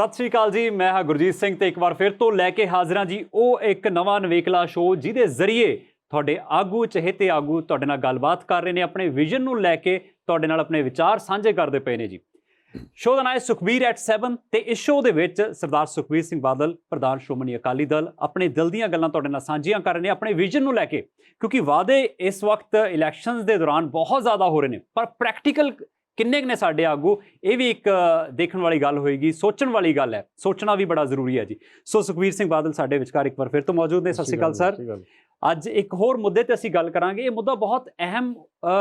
ਸਤਿ ਸ਼੍ਰੀ ਅਕਾਲ ਜੀ, ਮੈਂ ਹਾਂ ਗੁਰਜੀਤ ਸਿੰਘ ਤੇ ਇੱਕ ਵਾਰ ਫਿਰ ਤੋਂ ਲੈ ਕੇ ਹਾਜ਼ਰ ਹਾਂ ਜੀ ਉਹ ਇੱਕ ਨਵਾਂ ਨਵੇਕਲਾ ਸ਼ੋਅ ਜਿਹਦੇ ਜ਼ਰੀਏ ਤੁਹਾਡੇ ਆਗੂ ਚਹੇਤੇ ਆਗੂ ਤੁਹਾਡੇ ਨਾਲ ਗੱਲਬਾਤ ਕਰ ਰਹੇ ਨੇ, ਆਪਣੇ ਵਿਜ਼ਨ ਨੂੰ ਲੈ ਕੇ ਤੁਹਾਡੇ ਨਾਲ ਆਪਣੇ ਵਿਚਾਰ ਸਾਂਝੇ ਕਰਦੇ ਪਏ ਨੇ ਜੀ। ਸ਼ੋਅ ਦਾ ਨਾਮ ਹੈ ਸੁਖਬੀਰ ਐਟ 7 ਤੇ ਇਸ ਸ਼ੋਅ ਦੇ ਵਿੱਚ ਸਰਦਾਰ ਸੁਖਬੀਰ ਸਿੰਘ ਬਾਦਲ ਪ੍ਰਧਾਨ ਸ਼੍ਰੋਮਣੀ ਅਕਾਲੀ ਦਲ ਆਪਣੇ ਦਿਲ ਦੀਆਂ ਗੱਲਾਂ ਤੁਹਾਡੇ ਨਾਲ ਸਾਂਝੀਆਂ ਕਰ ਰਹੇ ਨੇ ਆਪਣੇ ਵਿਜ਼ਨ ਨੂੰ ਲੈ ਕੇ, ਕਿਉਂਕਿ ਵਾਅਦੇ ਇਸ ਵਕਤ ਇਲੈਕਸ਼ਨਸ ਦੇ ਦੌਰਾਨ ਬਹੁਤ ਜ਼ਿਆਦਾ ਹੋ ਰਹੇ ਨੇ, ਪਰ ਪ੍ਰੈਕਟੀਕਲ ਕਿੰਨੇ ਕੁ ਨੇ ਸਾਡੇ ਆਗੂ, ਇਹ ਵੀ ਇੱਕ ਦੇਖਣ ਵਾਲੀ ਗੱਲ ਹੋਏਗੀ, ਸੋਚਣ ਵਾਲੀ ਗੱਲ ਹੈ, ਸੋਚਣਾ ਵੀ ਬੜਾ ਜ਼ਰੂਰੀ ਹੈ ਜੀ। ਸੋ ਸੁਖਬੀਰ ਸਿੰਘ ਬਾਦਲ ਸਾਡੇ ਵਿਚਕਾਰ ਇੱਕ ਵਾਰ ਫਿਰ ਤੋਂ ਮੌਜੂਦ ਨੇ। ਸਤਿ ਸ਼੍ਰੀ ਅਕਾਲ ਸਰ। ਅੱਜ ਇੱਕ ਹੋਰ ਮੁੱਦੇ ਤੇ ਅਸੀਂ ਗੱਲ ਕਰਾਂਗੇ। ਇਹ ਮੁੱਦਾ ਬਹੁਤ ਅਹਿਮ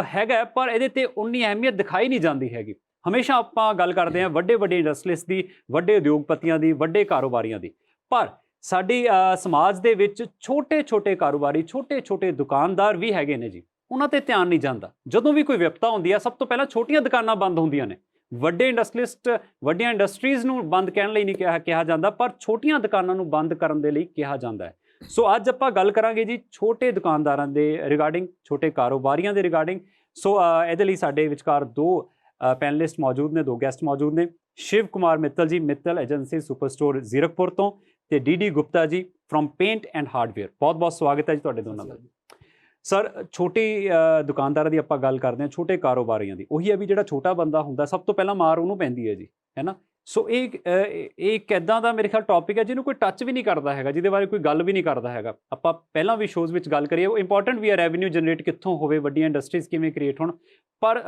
ਹੈਗਾ, ਪਰ ਇਹਦੇ ਤੇ ਉਨੀ ਅਹਿਮੀਅਤ ਦਿਖਾਈ ਨਹੀਂ ਜਾਂਦੀ ਹੈਗੀ। ਹਮੇਸ਼ਾ ਆਪਾਂ ਗੱਲ ਕਰਦੇ ਹਾਂ ਵੱਡੇ ਵੱਡੇ ਇੰਡਸਟਰੀਜ਼ ਦੀ, ਵੱਡੇ ਉਦਯੋਗਪਤੀਆਂ ਦੀ, ਵੱਡੇ ਕਾਰੋਬਾਰੀਆਂ ਦੀ, ਪਰ ਸਾਡੀ ਸਮਾਜ ਦੇ ਵਿੱਚ ਛੋਟੇ ਛੋਟੇ ਕਾਰੋਬਾਰੀ, ਛੋਟੇ ਛੋਟੇ ਦੁਕਾਨਦਾਰ ਵੀ ਹੈਗੇ ਨੇ ਜੀ, ਉਹਨਾਂ ਤੇ ਧਿਆਨ ਨਹੀਂ ਜਾਂਦਾ। ਜਦੋਂ ਵੀ ਕੋਈ ਵਿਪਤਾ ਹੁੰਦੀ ਹੈ, ਸਭ ਤੋਂ ਪਹਿਲਾਂ ਛੋਟੀਆਂ ਦੁਕਾਨਾਂ ਬੰਦ ਹੁੰਦੀਆਂ ਨੇ। ਵੱਡੇ ਇੰਡਸਟਰੀਲਿਸਟ, ਵੱਡੀਆਂ ਇੰਡਸਟਰੀਜ਼ ਨੂੰ ਬੰਦ ਕਹਿਣ ਲਈ ਨਹੀਂ ਕਿਹਾ ਜਾਂਦਾ, ਪਰ ਛੋਟੀਆਂ ਦੁਕਾਨਾਂ ਨੂੰ ਬੰਦ ਕਰਨ ਦੇ ਲਈ ਕਿਹਾ ਜਾਂਦਾ ਹੈ। ਸੋ ਅੱਜ ਆਪਾਂ ਗੱਲ ਕਰਾਂਗੇ ਜੀ ਛੋਟੇ ਦੁਕਾਨਦਾਰਾਂ ਦੇ ਰਿਗਾਰਡਿੰਗ, ਛੋਟੇ ਕਾਰੋਬਾਰੀਆਂ ਦੇ ਰਿਗਾਰਡਿੰਗ। ਸੋ ਇਹਦੇ ਲਈ ਸਾਡੇ ਵਿਚਕਾਰ ਦੋ ਪੈਨਲਿਸਟ ਮੌਜੂਦ ਨੇ, ਦੋ ਗੈਸਟ ਮੌਜੂਦ ਨੇ। ਸ਼ਿਵ ਕੁਮਾਰ ਮਿੱਤਲ ਜੀ, Mittal agency super store Zirakpur ਤੋਂ, ਤੇ D Gupta ji from paint and hardware. ਬਹੁਤ ਬਹੁਤ ਸਵਾਗਤ ਹੈ ਜੀ ਤੁਹਾਡੇ ਦੋਨਾਂ ਦਾ। ਸਰ, ਛੋਟੀ ਦੁਕਾਨਦਾਰਾਂ ਦੀ ਆਪਾਂ ਗੱਲ ਕਰਦੇ ਹਾਂ, ਛੋਟੇ ਕਾਰੋਬਾਰੀਆਂ ਦੀ। ਉਹੀ ਹੈ ਵੀ ਜਿਹੜਾ ਛੋਟਾ ਬੰਦਾ ਹੁੰਦਾ, ਸਭ ਤੋਂ ਪਹਿਲਾਂ ਮਾਰ ਉਹਨੂੰ ਪੈਂਦੀ ਹੈ ਜੀ, ਹੈ ਨਾ। ਸੋ ਇਹ ਇੱਕ ਇੱਦਾਂ ਦਾ ਮੇਰੇ ਖਿਆਲ ਟੌਪਿਕ ਹੈ ਜਿਹਨੂੰ ਕੋਈ ਟੱਚ ਵੀ ਨਹੀਂ ਕਰਦਾ ਹੈਗਾ, ਜਿਹਦੇ ਬਾਰੇ ਕੋਈ ਗੱਲ ਵੀ ਨਹੀਂ ਕਰਦਾ ਹੈਗਾ। ਆਪਾਂ ਪਹਿਲਾਂ ਵੀ ਸ਼ੋਜ਼ ਵਿੱਚ ਗੱਲ ਕਰੀਏ, ਉਹ ਇੰਪੋਰਟੈਂਟ ਵੀ ਹੈ, ਰੈਵਨਿਊ ਜਨਰੇਟ ਕਿੱਥੋਂ ਹੋਵੇ, ਵੱਡੀਆਂ ਇੰਡਸਟਰੀਜ਼ ਕਿਵੇਂ ਕ੍ਰੀਏਟ ਹੋਣ। ਪਰ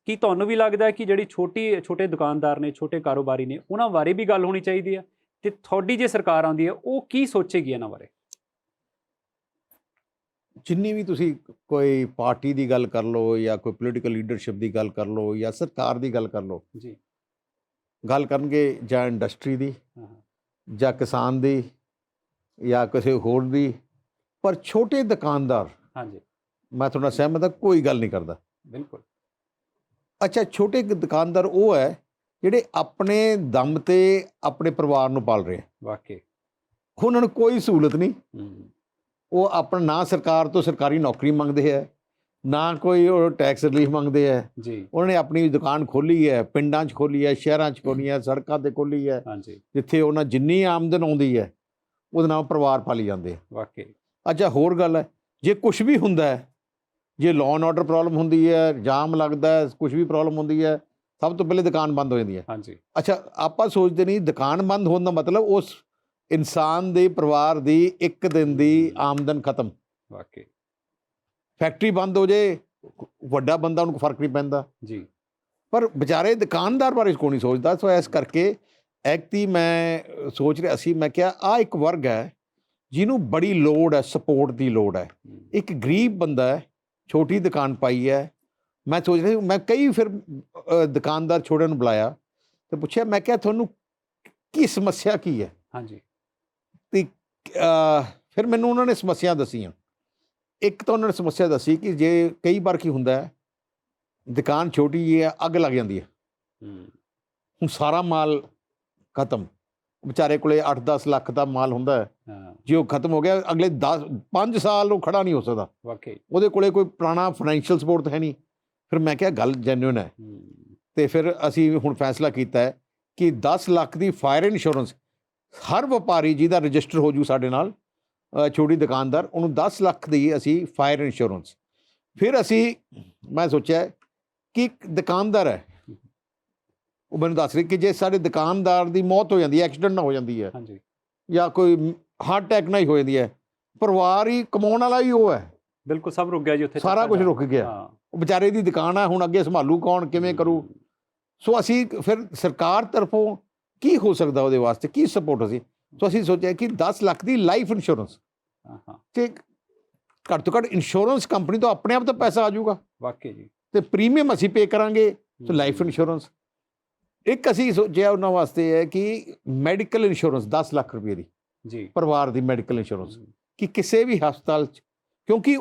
ਕੀ ਤੁਹਾਨੂੰ ਵੀ ਲੱਗਦਾ ਕਿ ਜਿਹੜੀ ਛੋਟੇ ਦੁਕਾਨਦਾਰ ਨੇ, ਛੋਟੇ ਕਾਰੋਬਾਰੀ ਨੇ, ਉਹਨਾਂ ਬਾਰੇ ਵੀ ਗੱਲ ਹੋਣੀ ਚਾਹੀਦੀ ਹੈ? ਤੇ ਤੁਹਾਡੀ ਜੇ ਸਰਕਾਰ ਆਉਂਦੀ ਹੈ, ਉਹ ਕੀ ਸੋਚੇਗੀ ਇਹਨਾਂ ਬਾਰੇ? ਜਿੰਨੀ ਵੀ ਤੁਸੀਂ ਕੋਈ ਪਾਰਟੀ ਦੀ ਗੱਲ ਕਰ ਲਓ ਜਾਂ ਕੋਈ ਪੋਲੀਟੀਕਲ ਲੀਡਰਸ਼ਿਪ ਦੀ ਗੱਲ ਕਰ ਲਓ ਜਾਂ ਸਰਕਾਰ ਦੀ ਗੱਲ ਕਰ ਲਓ ਜੀ, ਗੱਲ ਕਰਨਗੇ ਜਾਂ ਇੰਡਸਟਰੀ ਦੀ ਜਾਂ ਕਿਸਾਨ ਦੀ ਜਾਂ ਕਿਸੇ ਹੋਰ ਦੀ, ਪਰ ਛੋਟੇ ਦੁਕਾਨਦਾਰ, ਹਾਂਜੀ, ਮੈਂ ਤੁਹਾਡਾ ਸਹਿਮਤ ਹਾਂ, ਕੋਈ ਗੱਲ ਨਹੀਂ ਕਰਦਾ। ਬਿਲਕੁਲ। ਅੱਛਾ, ਛੋਟੇ ਦੁਕਾਨਦਾਰ ਉਹ ਹੈ ਜਿਹੜੇ ਆਪਣੇ ਦਮ ਤੇ ਆਪਣੇ ਪਰਿਵਾਰ ਨੂੰ ਪਾਲ ਰਹੇ ਆ। ਵਾਕਈ ਉਹਨਾਂ ਨੂੰ ਕੋਈ ਸਹੂਲਤ ਨਹੀਂ। ਉਹ ਆਪਣਾ ਨਾ ਸਰਕਾਰ ਤੋਂ ਸਰਕਾਰੀ ਨੌਕਰੀ ਮੰਗਦੇ ਹੈ, ਨਾ ਕੋਈ ਉਹ ਟੈਕਸ ਰਿਲੀਫ ਮੰਗਦੇ ਹੈ ਜੀ। ਉਹਨਾਂ ਨੇ ਆਪਣੀ ਦੁਕਾਨ ਖੋਲ੍ਹੀ ਹੈ, ਪਿੰਡਾਂ 'ਚ ਖੋਲ੍ਹੀ ਹੈ, ਸ਼ਹਿਰਾਂ 'ਚ ਖੋਲ੍ਹੀ ਹੈ, ਸੜਕਾਂ 'ਤੇ ਖੋਲ੍ਹੀ ਹੈ, ਜਿੱਥੇ ਉਹਨਾਂ ਜਿੰਨੀ ਆਮਦਨ ਆਉਂਦੀ ਹੈ ਉਹਦੇ ਨਾਲ ਪਰਿਵਾਰ ਪਾਲੀ ਜਾਂਦੇ ਆ। ਵਾਕਈ। ਅੱਛਾ, ਹੋਰ ਗੱਲ ਹੈ, ਜੇ ਕੁਛ ਵੀ ਹੁੰਦਾ ਹੈ, ਜੇ ਲਾਅ ਐਂਡ ਆਰਡਰ ਪ੍ਰੋਬਲਮ ਹੁੰਦੀ ਹੈ, ਜਾਮ ਲੱਗਦਾ ਹੈ, ਕੁਛ ਵੀ ਪ੍ਰੋਬਲਮ ਹੁੰਦੀ ਹੈ, ਸਭ ਤੋਂ ਪਹਿਲੇ ਦੁਕਾਨ ਬੰਦ ਹੋ ਜਾਂਦੀ ਹੈ। ਹਾਂਜੀ। ਅੱਛਾ, ਆਪਾਂ ਸੋਚਦੇ ਨਹੀਂ ਦੁਕਾਨ ਬੰਦ ਹੋਣ ਦਾ ਮਤਲਬ ਉਸ ਇਨਸਾਨ ਦੇ ਪਰਿਵਾਰ ਦੀ ਇੱਕ ਦਿਨ ਦੀ ਆਮਦਨ ਖਤਮ। ਵਾਕਈ। ਫੈਕਟਰੀ ਬੰਦ ਹੋ ਜੇ, ਵੱਡਾ ਬੰਦਾ ਉਹਨੂੰ ਫਰਕ ਨਹੀਂ ਪੈਂਦਾ ਜੀ, ਪਰ ਵਿਚਾਰੇ ਦੁਕਾਨਦਾਰ ਬਾਰੇ ਕੋਈ ਨਹੀਂ ਸੋਚਦਾ। ਸੋ ਇਸ ਕਰਕੇ ਐਕਤੀ ਮੈਂ ਸੋਚ ਰਿਹਾ ਸੀ, ਮੈਂ ਕਿਹਾ ਆਹ ਇੱਕ ਵਰਗ ਹੈ ਜਿਹਨੂੰ ਬੜੀ ਲੋੜ ਹੈ, ਸਪੋਰਟ ਦੀ ਲੋੜ ਹੈ। ਇੱਕ ਗਰੀਬ ਬੰਦਾ ਹੈ, ਛੋਟੀ ਦੁਕਾਨ ਪਾਈ ਹੈ। ਮੈਂ ਸੋਚ ਰਿਹਾ, ਮੈਂ ਕਈ ਫਿਰ ਦੁਕਾਨਦਾਰ ਛੋਟਿਆਂ ਨੂੰ ਬੁਲਾਇਆ ਤੇ ਪੁੱਛਿਆ, ਮੈਂ ਕਿਹਾ ਤੁਹਾਨੂੰ ਕੀ ਸਮੱਸਿਆ ਕੀ ਹੈ? ਹਾਂਜੀ। ਤੇ ਫਿਰ ਮੈਨੂੰ ਉਹਨਾਂ ਨੇ ਸਮੱਸਿਆ ਦੱਸੀਆਂ। ਇੱਕ ਤਾਂ ਉਹਨਾਂ ਨੇ ਸਮੱਸਿਆ ਦੱਸੀ ਕਿ ਜੇ ਕਈ ਵਾਰ ਕੀ ਹੁੰਦਾ ਹੈ, ਦੁਕਾਨ ਛੋਟੀ ਜਿਹੀ ਹੈ, ਅੱਗ ਲੱਗ ਜਾਂਦੀ ਹੈ, ਹੁਣ ਸਾਰਾ ਮਾਲ ਖਤਮ। ਵਿਚਾਰੇ ਕੋਲੇ 8-10 ਲੱਖ ਦਾ ਮਾਲ ਹੁੰਦਾ ਹੈ, ਜੇ ਉਹ ਖਤਮ ਹੋ ਗਿਆ, ਅਗਲੇ 5 ਸਾਲ ਉਹ ਖੜਾ ਨਹੀਂ ਹੋ ਸਕਦਾ। ਵਾਕਈ। ਉਹਦੇ ਕੋਲੇ ਕੋਈ ਪੁਰਾਣਾ ਫਾਈਨੈਂਸ਼ੀਅਲ ਸਪੋਰਟ ਤਾਂ ਹੈ ਨਹੀਂ। ਫਿਰ ਮੈਂ ਕਿਹਾ ਗੱਲ ਜੈਨੂਇਨ ਹੈ, ਤੇ ਫਿਰ ਅਸੀਂ ਹੁਣ ਫੈਸਲਾ ਕੀਤਾ ਹੈ ਕਿ 10 ਲੱਖ ਦੀ ਫਾਇਰ ਇੰਸ਼ੋਰੈਂਸ ਹਰ ਵਪਾਰੀ ਜਿਹਦਾ ਰਜਿਸਟਰ ਹੋ ਜੂ ਸਾਡੇ ਨਾਲ, ਛੋਟੀ ਦੁਕਾਨਦਾਰ, ਉਹਨੂੰ 10 ਲੱਖ ਦੀ ਅਸੀਂ ਫਾਇਰ ਇੰਸ਼ੋਰੈਂਸ। ਫਿਰ ਮੈਂ ਸੋਚਿਆ ਕਿ ਇੱਕ ਦੁਕਾਨਦਾਰ ਹੈ, ਉਹ ਮੈਨੂੰ ਦੱਸ ਰਹੀ ਕਿ ਜੇ ਸਾਡੇ ਦੁਕਾਨਦਾਰ ਦੀ ਮੌਤ ਹੋ ਜਾਂਦੀ ਹੈ, ਐਕਸੀਡੈਂਟ ਨਾ ਹੋ ਜਾਂਦੀ ਹੈ, ਜਾਂ ਕੋਈ ਹਾਰਟ ਅਟੈਕ ਨਾਲ ਹੀ ਹੋ ਜਾਂਦੀ ਹੈ, ਪਰਿਵਾਰ ਹੀ ਕਮਾਉਣ ਵਾਲਾ ਹੀ ਉਹ ਹੈ। ਬਿਲਕੁਲ, ਸਭ ਰੁਕ ਗਿਆ ਜੀ ਉੱਥੇ, ਸਾਰਾ ਕੁਝ ਰੁਕ ਗਿਆ। ਉਹ ਵਿਚਾਰੇ ਦੀ ਦੁਕਾਨ ਹੈ, ਹੁਣ ਅੱਗੇ ਸੰਭਾਲੂ ਕੌਣ, ਕਿਵੇਂ ਕਰੂ? ਸੋ ਅਸੀਂ ਫਿਰ ਸਰਕਾਰ ਤਰਫੋਂ ਕੀ ਹੋ ਸਕਦਾ ਉਹਦੇ ਵਾਸਤੇ, ਕੀ ਸਪੋਰਟ ਅਸੀਂ? ਸੋ ਅਸੀਂ ਸੋਚਿਆ ਕਿ 10 ਲੱਖ ਦੀ ਲਾਈਫ ਇੰਸ਼ੋਰੈਂਸ, ਤੇ ਘੱਟ ਤੋਂ ਘੱਟ ਇੰਸ਼ੋਰੈਂਸ ਕੰਪਨੀ ਤੋਂ ਆਪਣੇ ਆਪ ਤਾਂ ਪੈਸਾ ਆ ਜਾਊਗਾ। ਵਾਕਈ ਜੀ। ਤੇ ਪ੍ਰੀਮੀਅਮ ਅਸੀਂ ਪੇ ਕਰਾਂਗੇ, ਤੇ ਲਾਈਫ ਇੰਸ਼ੋਰੈਂਸ। ਇੱਕ ਅਸੀਂ ਸੋਚਿਆ ਉਹਨਾਂ ਵਾਸਤੇ ਹੈ ਕਿ ਮੈਡੀਕਲ ਇੰਸ਼ੋਰੈਂਸ 10 ਲੱਖ ਰੁਪਏ ਦੀ ਜੀ, ਪਰਿਵਾਰ ਦੀ ਮੈਡੀਕਲ ਇੰਸ਼ੋਰੈਂਸ, ਕਿ ਕਿਸੇ ਵੀ ਹਸਪਤਾਲ 'ਚ, ਕਿਉਂਕਿ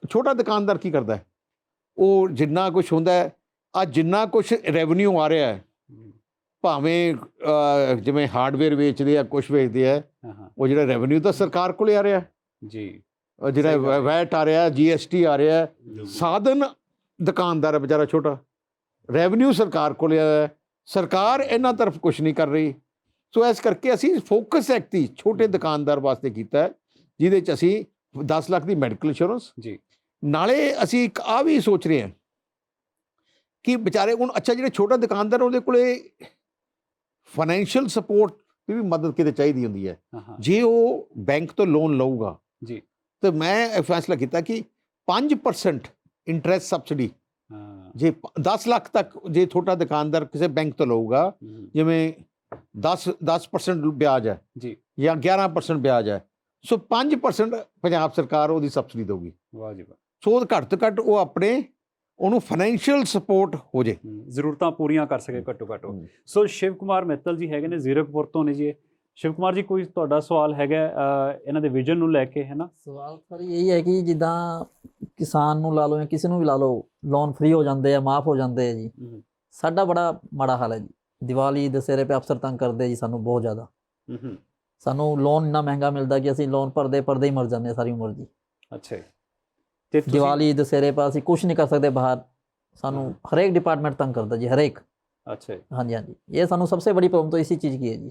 ਛੋਟਾ ਦੁਕਾਨਦਾਰ ਕੀ ਕਰਦਾ ਹੈ, ਉਹ ਜਿੰਨਾ ਕੁਛ ਹੁੰਦਾ ਹੈ, ਜਿੰਨਾ ਕੁਛ ਰੈਵਨਿਊ ਆ ਰਿਹਾ ਹੈ, ਭਾਵੇਂ ਜਿਵੇਂ ਹਾਰਡਵੇਅਰ ਵੇਚਦੇ ਆ, ਕੁਛ ਵੇਚਦੇ ਆ, ਉਹ ਜਿਹੜਾ ਰੈਵਨਿਊ ਤਾਂ ਸਰਕਾਰ ਕੋਲੇ ਆ ਰਿਹਾ ਜੀ, ਜਿਹੜਾ ਵੈਟ ਆ ਰਿਹਾ, GST ਆ ਰਿਹਾ, ਸਾਧਨ ਦੁਕਾਨਦਾਰ ਹੈ ਵਿਚਾਰਾ ਛੋਟਾ, ਰੈਵਨਿਊ ਸਰਕਾਰ ਕੋਲੇ ਆ, ਸਰਕਾਰ ਇਹਨਾਂ ਤਰਫ ਕੁਛ ਨਹੀਂ ਕਰ ਰਹੀ। ਸੋ ਇਸ ਕਰਕੇ ਅਸੀਂ ਫੋਕਸ ਐਕਟ ਛੋਟੇ ਦੁਕਾਨਦਾਰ ਵਾਸਤੇ ਕੀਤਾ ਹੈ, ਜਿਹਦੇ 'ਚ ਅਸੀਂ 10 ਲੱਖ ਦੀ ਮੈਡੀਕਲ ਇੰਸ਼ੋਰੈਂਸ ਜੀ। ਨਾਲੇ ਅਸੀਂ ਇੱਕ ਆ ਵੀ ਸੋਚ ਰਹੇ ਹਾਂ ਕਿ ਵਿਚਾਰੇ ਹੁਣ ਅੱਛਾ ਜਿਹੜੇ ਛੋਟਾ ਦੁਕਾਨਦਾਰ ਉਹਦੇ ਕੋਲੇ ਫਾਈਨੈਂਸ਼ੀਅਲ ਸਪੋਰਟ ਦੀ ਵੀ ਮਦਦ ਕਿਤੇ ਚਾਹੀਦੀ ਹੁੰਦੀ ਹੈ। ਜੇ ਉਹ ਬੈਂਕ ਤੋਂ ਲੋਨ ਲਊਗਾ ਜੀ ਤੇ ਮੈਂ ਇਹ ਫੈਸਲਾ ਕੀਤਾ ਕਿ 5% ਇੰਟਰਸਟ ਸਬਸਿਡੀ ਜੇ 10 ਲੱਖ ਤੱਕ ਜੇ ਛੋਟਾ ਦੁਕਾਨਦਾਰ ਕਿਸੇ ਬੈਂਕ ਤੋਂ ਲਊਗਾ, ਜਿਵੇਂ 10% ਵਿਆਜ ਹੈ ਜੀ ਜਾਂ 11% ਵਿਆਜ ਹੈ, ਸੋ 5% ਪੰਜਾਬ ਸਰਕਾਰ ਉਹਦੀ ਸਬਸਿਡੀ ਦੇਊਗੀ। ਵਾਹ ਜੀ ਵਾਹ। ਸੋ ਘੱਟ ਤੋਂ ਘੱਟ ਉਹ ਆਪਣੇ ਉਹਨੂੰ ਫਾਈਨੈਂਸ਼ੀਅਲ ਸਪੋਰਟ ਹੋ ਜੇ, ਜ਼ਰੂਰਤਾਂ ਪੂਰੀਆਂ ਕਰ ਸਕੇ ਘੱਟੋ ਘੱਟ। ਸੋ ਸ਼ਿਵ ਕੁਮਾਰ ਮਿੱਤਲ ਜੀ ਹੈਗੇ ਨੇ ਜ਼ੀਰਕਪੁਰ ਤੋਂ ਨੇ ਜੀ। ਸ਼ਿਵ ਕੁਮਾਰ ਜੀ, ਕੋਈ ਤੁਹਾਡਾ ਸਵਾਲ ਹੈਗਾ ਇਹਨਾਂ ਦੇ ਵਿਜ਼ਨ ਨੂੰ ਲੈ ਕੇ, ਹੈ ਨਾ? ਸਵਾਲ ਸਰ ਇਹੀ ਹੈ ਕਿ ਜਿੱਦਾਂ ਕਿਸਾਨ ਨੂੰ ਲਾ ਲਓ ਜਾਂ ਕਿਸੇ ਨੂੰ ਵੀ ਲਾ ਲਓ, ਲੋਨ ਫ੍ਰੀ ਹੋ ਜਾਂਦੇ ਆ, ਮਾਫ ਹੋ ਜਾਂਦੇ ਆ ਜੀ। ਸਾਡਾ ਬੜਾ ਮਾੜਾ ਹਾਲ ਹੈ ਜੀ। ਦੀਵਾਲੀ ਦੁਸਹਿਰੇ 'ਤੇ ਅਫਸਰ ਤੰਗ ਕਰਦੇ ਜੀ ਸਾਨੂੰ ਬਹੁਤ ਜ਼ਿਆਦਾ। ਸਾਨੂੰ ਲੋਨ ਇੰਨਾ ਮਹਿੰਗਾ ਮਿਲਦਾ ਕਿ ਅਸੀਂ ਲੋਨ ਭਰਦੇ ਹੀ ਮਰ ਜਾਂਦੇ ਸਾਰੀ ਉਮਰ ਜੀ। ਅੱਛਾ ਜੀ। ਦੀਵਾਲੀ ਦੁਸਹਿਰੇ 'ਤੇ ਅਸੀਂ ਕੁਛ ਨਹੀਂ ਕਰ ਸਕਦੇ ਬਾਹਰ, ਸਾਨੂੰ ਹਰੇਕ ਡਿਪਾਰਟਮੈਂਟ ਤੰਗ ਕਰਦਾ ਜੀ, ਹਰੇਕ। ਅੱਛਾ ਜੀ। ਹਾਂਜੀ ਹਾਂਜੀ, ਇਹ ਸਾਨੂੰ ਸਭ ਤੋਂ ਬੜੀ ਪ੍ਰੋਬਲਮ ਤਾਂ ਇसी ਚੀਜ਼ ਕੀ ਹੈ ਜੀ।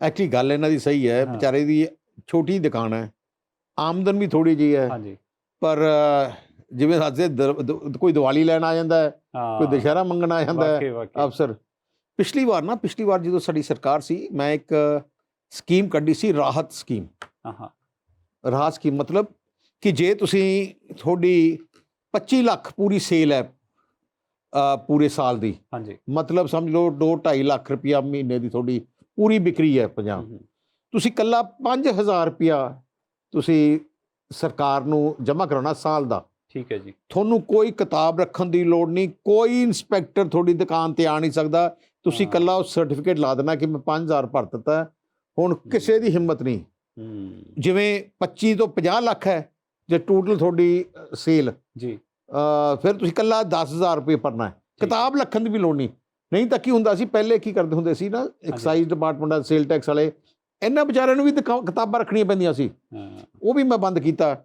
ਐਕਚੁਅਲੀ ਗੱਲ ਇਹਨਾਂ ਦੀ ਸਹੀ ਹੈ, ਵਿਚਾਰੇ ਦੀ ਛੋਟੀ ਦੁਕਾਨ ਹੈ, ਆਮਦਨ ਵੀ ਥੋੜੀ ਜਿਹੀ ਹੈ, ਪਰ ਜਿਵੇਂ ਦੱਸਦੇ ਕੋਈ ਦੀਵਾਲੀ ਲੈਣ ਆ ਜਾਂਦਾ ਹੈ, ਕੋਈ ਦੁਸ਼ਹਿਰਾ ਮੰਗਣ ਆ ਜਾਂਦਾ ਹੈ ਅਫਸਰ। ਪਿਛਲੀ ਵਾਰ ਜਦੋਂ ਸਾਡੀ ਸਰਕਾਰ ਸੀ, ਮੈਂ ਇੱਕ ਸਕੀਮ ਕੱਢੀ ਸੀ, ਰਾਹਤ ਸਕੀਮ। ਰਾਹਤ ਸਕੀਮ ਮਤਲਬ ਕਿ ਜੇ ਤੁਸੀਂ ਤੁਹਾਡੀ 25 ਲੱਖ ਪੂਰੀ ਸੇਲ ਹੈ ਪੂਰੇ ਸਾਲ ਦੀ, ਮਤਲਬ ਸਮਝ ਲਓ 2-2.5 ਲੱਖ ਰੁਪਇਆ ਮਹੀਨੇ ਦੀ ਤੁਹਾਡੀ ਪੂਰੀ ਵਿਕਰੀ ਹੈ ਪੰਜਾਬ, ਤੁਸੀਂ ਇਕੱਲਾ 5,000 ਰੁਪਇਆ ਤੁਸੀਂ ਸਰਕਾਰ ਨੂੰ ਜਮ੍ਹਾਂ ਕਰਾਉਣਾ ਸਾਲ ਦਾ। ਠੀਕ ਹੈ ਜੀ। ਤੁਹਾਨੂੰ ਕੋਈ ਕਿਤਾਬ ਰੱਖਣ ਦੀ ਲੋੜ ਨਹੀਂ, ਕੋਈ ਇੰਸਪੈਕਟਰ ਤੁਹਾਡੀ ਦੁਕਾਨ ਤੇ ਆ ਨਹੀਂ ਸਕਦਾ, ਤੁਸੀਂ ਇਕੱਲਾ ਉਹ ਸਰਟੀਫਿਕੇਟ ਲਾ ਦੇਣਾ ਕਿ ਮੈਂ 5,000 ਭਰ ਦਿੱਤਾ। ਹੁਣ ਕਿਸੇ ਦੀ ਹਿੰਮਤ ਨਹੀਂ, ਜਿਵੇਂ 25 ਤੋਂ 50 ਲੱਖ ਹੈ ਜੇ ਟੋਟਲ ਤੁਹਾਡੀ ਸੇਲ ਜੀ, ਫਿਰ ਤੁਸੀਂ ਇਕੱਲਾ 10,000 ਰੁਪਏ ਭਰਨਾ ਹੈ, ਕਿਤਾਬ ਰੱਖਣ ਦੀ ਵੀ ਲੋੜ ਨਹੀਂ। ਨਹੀਂ ਤਾਂ ਕੀ ਹੁੰਦਾ ਸੀ, ਪਹਿਲੇ ਕੀ ਕਰਦੇ ਹੁੰਦੇ ਸੀ ਨਾ, ਐਕਸਾਈਜ਼ ਡਿਪਾਰਟਮੈਂਟ, ਸੇਲ ਟੈਕਸ ਵਾਲੇ, ਇਹਨਾਂ ਵਿਚਾਰਿਆਂ ਨੂੰ ਵੀ ਕਿਤਾਬਾਂ ਰੱਖਣੀਆਂ ਪੈਂਦੀਆਂ ਸੀ, ਉਹ ਵੀ ਮੈਂ ਬੰਦ ਕੀਤਾ।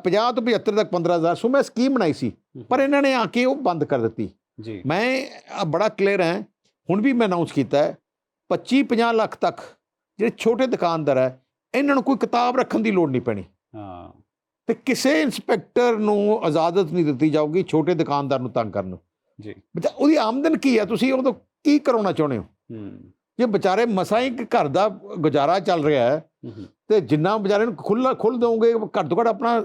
50 ਤੋਂ 75 ਤੱਕ 15,000। ਸੋ ਮੈਂ ਸਕੀਮ ਬਣਾਈ ਸੀ, ਪਰ ਇਹਨਾਂ ਨੇ ਆ ਕੇ ਉਹ ਬੰਦ ਕਰ ਦਿੱਤੀ ਜੀ। ਮੈਂ ਬੜਾ ਕਲੀਅਰ ਹੈ, ਹੁਣ ਵੀ ਮੈਂ ਅਨਾਊਂਸ ਕੀਤਾ ਹੈ, 25-50 ਲੱਖ ਤੱਕ ਜਿਹੜੇ ਛੋਟੇ ਦੁਕਾਨਦਾਰ ਹੈ, ਇਹਨਾਂ ਨੂੰ ਕੋਈ ਕਿਤਾਬ ਰੱਖਣ ਦੀ ਲੋੜ ਨਹੀਂ ਪੈਣੀ, ਤੇ ਕਿਸੇ ਇੰਸਪੈਕਟਰ ਨੂੰ ਇਜਾਜ਼ਤ ਨਹੀਂ ਦਿੱਤੀ ਜਾਊਗੀ ਛੋਟੇ ਦੁਕਾਨਦਾਰ ਨੂੰ ਤੰਗ ਕਰਨ ਜੀ। ਉਹਦੀ ਆਮਦਨ ਕੀ ਹੈ, ਤੁਸੀਂ ਉਹ ਤੋਂ ਕੀ ਕਰਾਉਣਾ ਚਾਹੁੰਦੇ ਹੋ? ਜੇ ਵਿਚਾਰੇ ਮਸਾਂ ਹੀ ਘਰ ਦਾ ਗੁਜ਼ਾਰਾ ਚੱਲ ਰਿਹਾ ਹੈ, ਤੇ ਜਿੰਨਾ ਵਿਚਾਰੇ ਨੂੰ ਖੁੱਲ ਦੋਗੇ, ਘੱਟ ਤੋਂ ਘੱਟ ਆਪਣਾ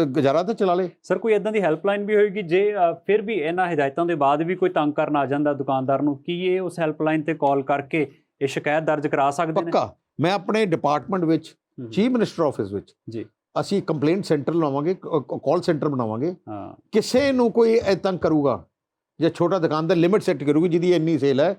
ਗੁਜ਼ਾਰਾ ਤਾਂ ਚਲਾ ਲੇ। ਸਰ, ਕੋਈ ਇਦਾਂ ਦੀ ਹੈਲਪਲਾਈਨ ਵੀ ਹੋਏਗੀ ਜੇ ਫਿਰ ਵੀ ਇਹਨਾਂ ਹਦਾਇਤਾਂ ਦੇ ਬਾਅਦ ਵੀ ਕੋਈ ਤੰਗ ਕਰਨ ਆ ਜਾਂਦਾ ਦੁਕਾਨਦਾਰ ਨੂੰ, ਕੀ ਇਹ ਉਸ ਹੈਲਪਲਾਈਨ ਤੇ ਕਾਲ ਕਰਕੇ ਇਹ ਸ਼ਿਕਾਇਤ ਦਰਜ ਕਰਾ ਸਕਦੇ ਨੇ? ਪੱਕਾ। ਮੈਂ ਆਪਣੇ ਡਿਪਾਰਟਮੈਂਟ ਵਿੱਚ, ਚੀਫ ਮਿਨਿਸਟਰ ਆਫਿਸ ਵਿੱਚ ਜੀ, ਅਸੀਂ ਕੰਪਲੇਂਟ ਸੈਂਟਰ ਲਾਵਾਂਗੇ, ਕਾਲ ਸੈਂਟਰ ਬਣਾਵਾਂਗੇ। ਕਿਸੇ ਨੂੰ ਕੋਈ ਤੰਗ ਕਰੂਗਾ ਜਾਂ ਛੋਟਾ ਦੁਕਾਨਦਾਰ ਲਿਮਿਟ ਸੈੱਟ ਕਰੂਗੀ ਜਿਹਦੀ ਇੰਨੀ ਸੇਲ ਹੈ,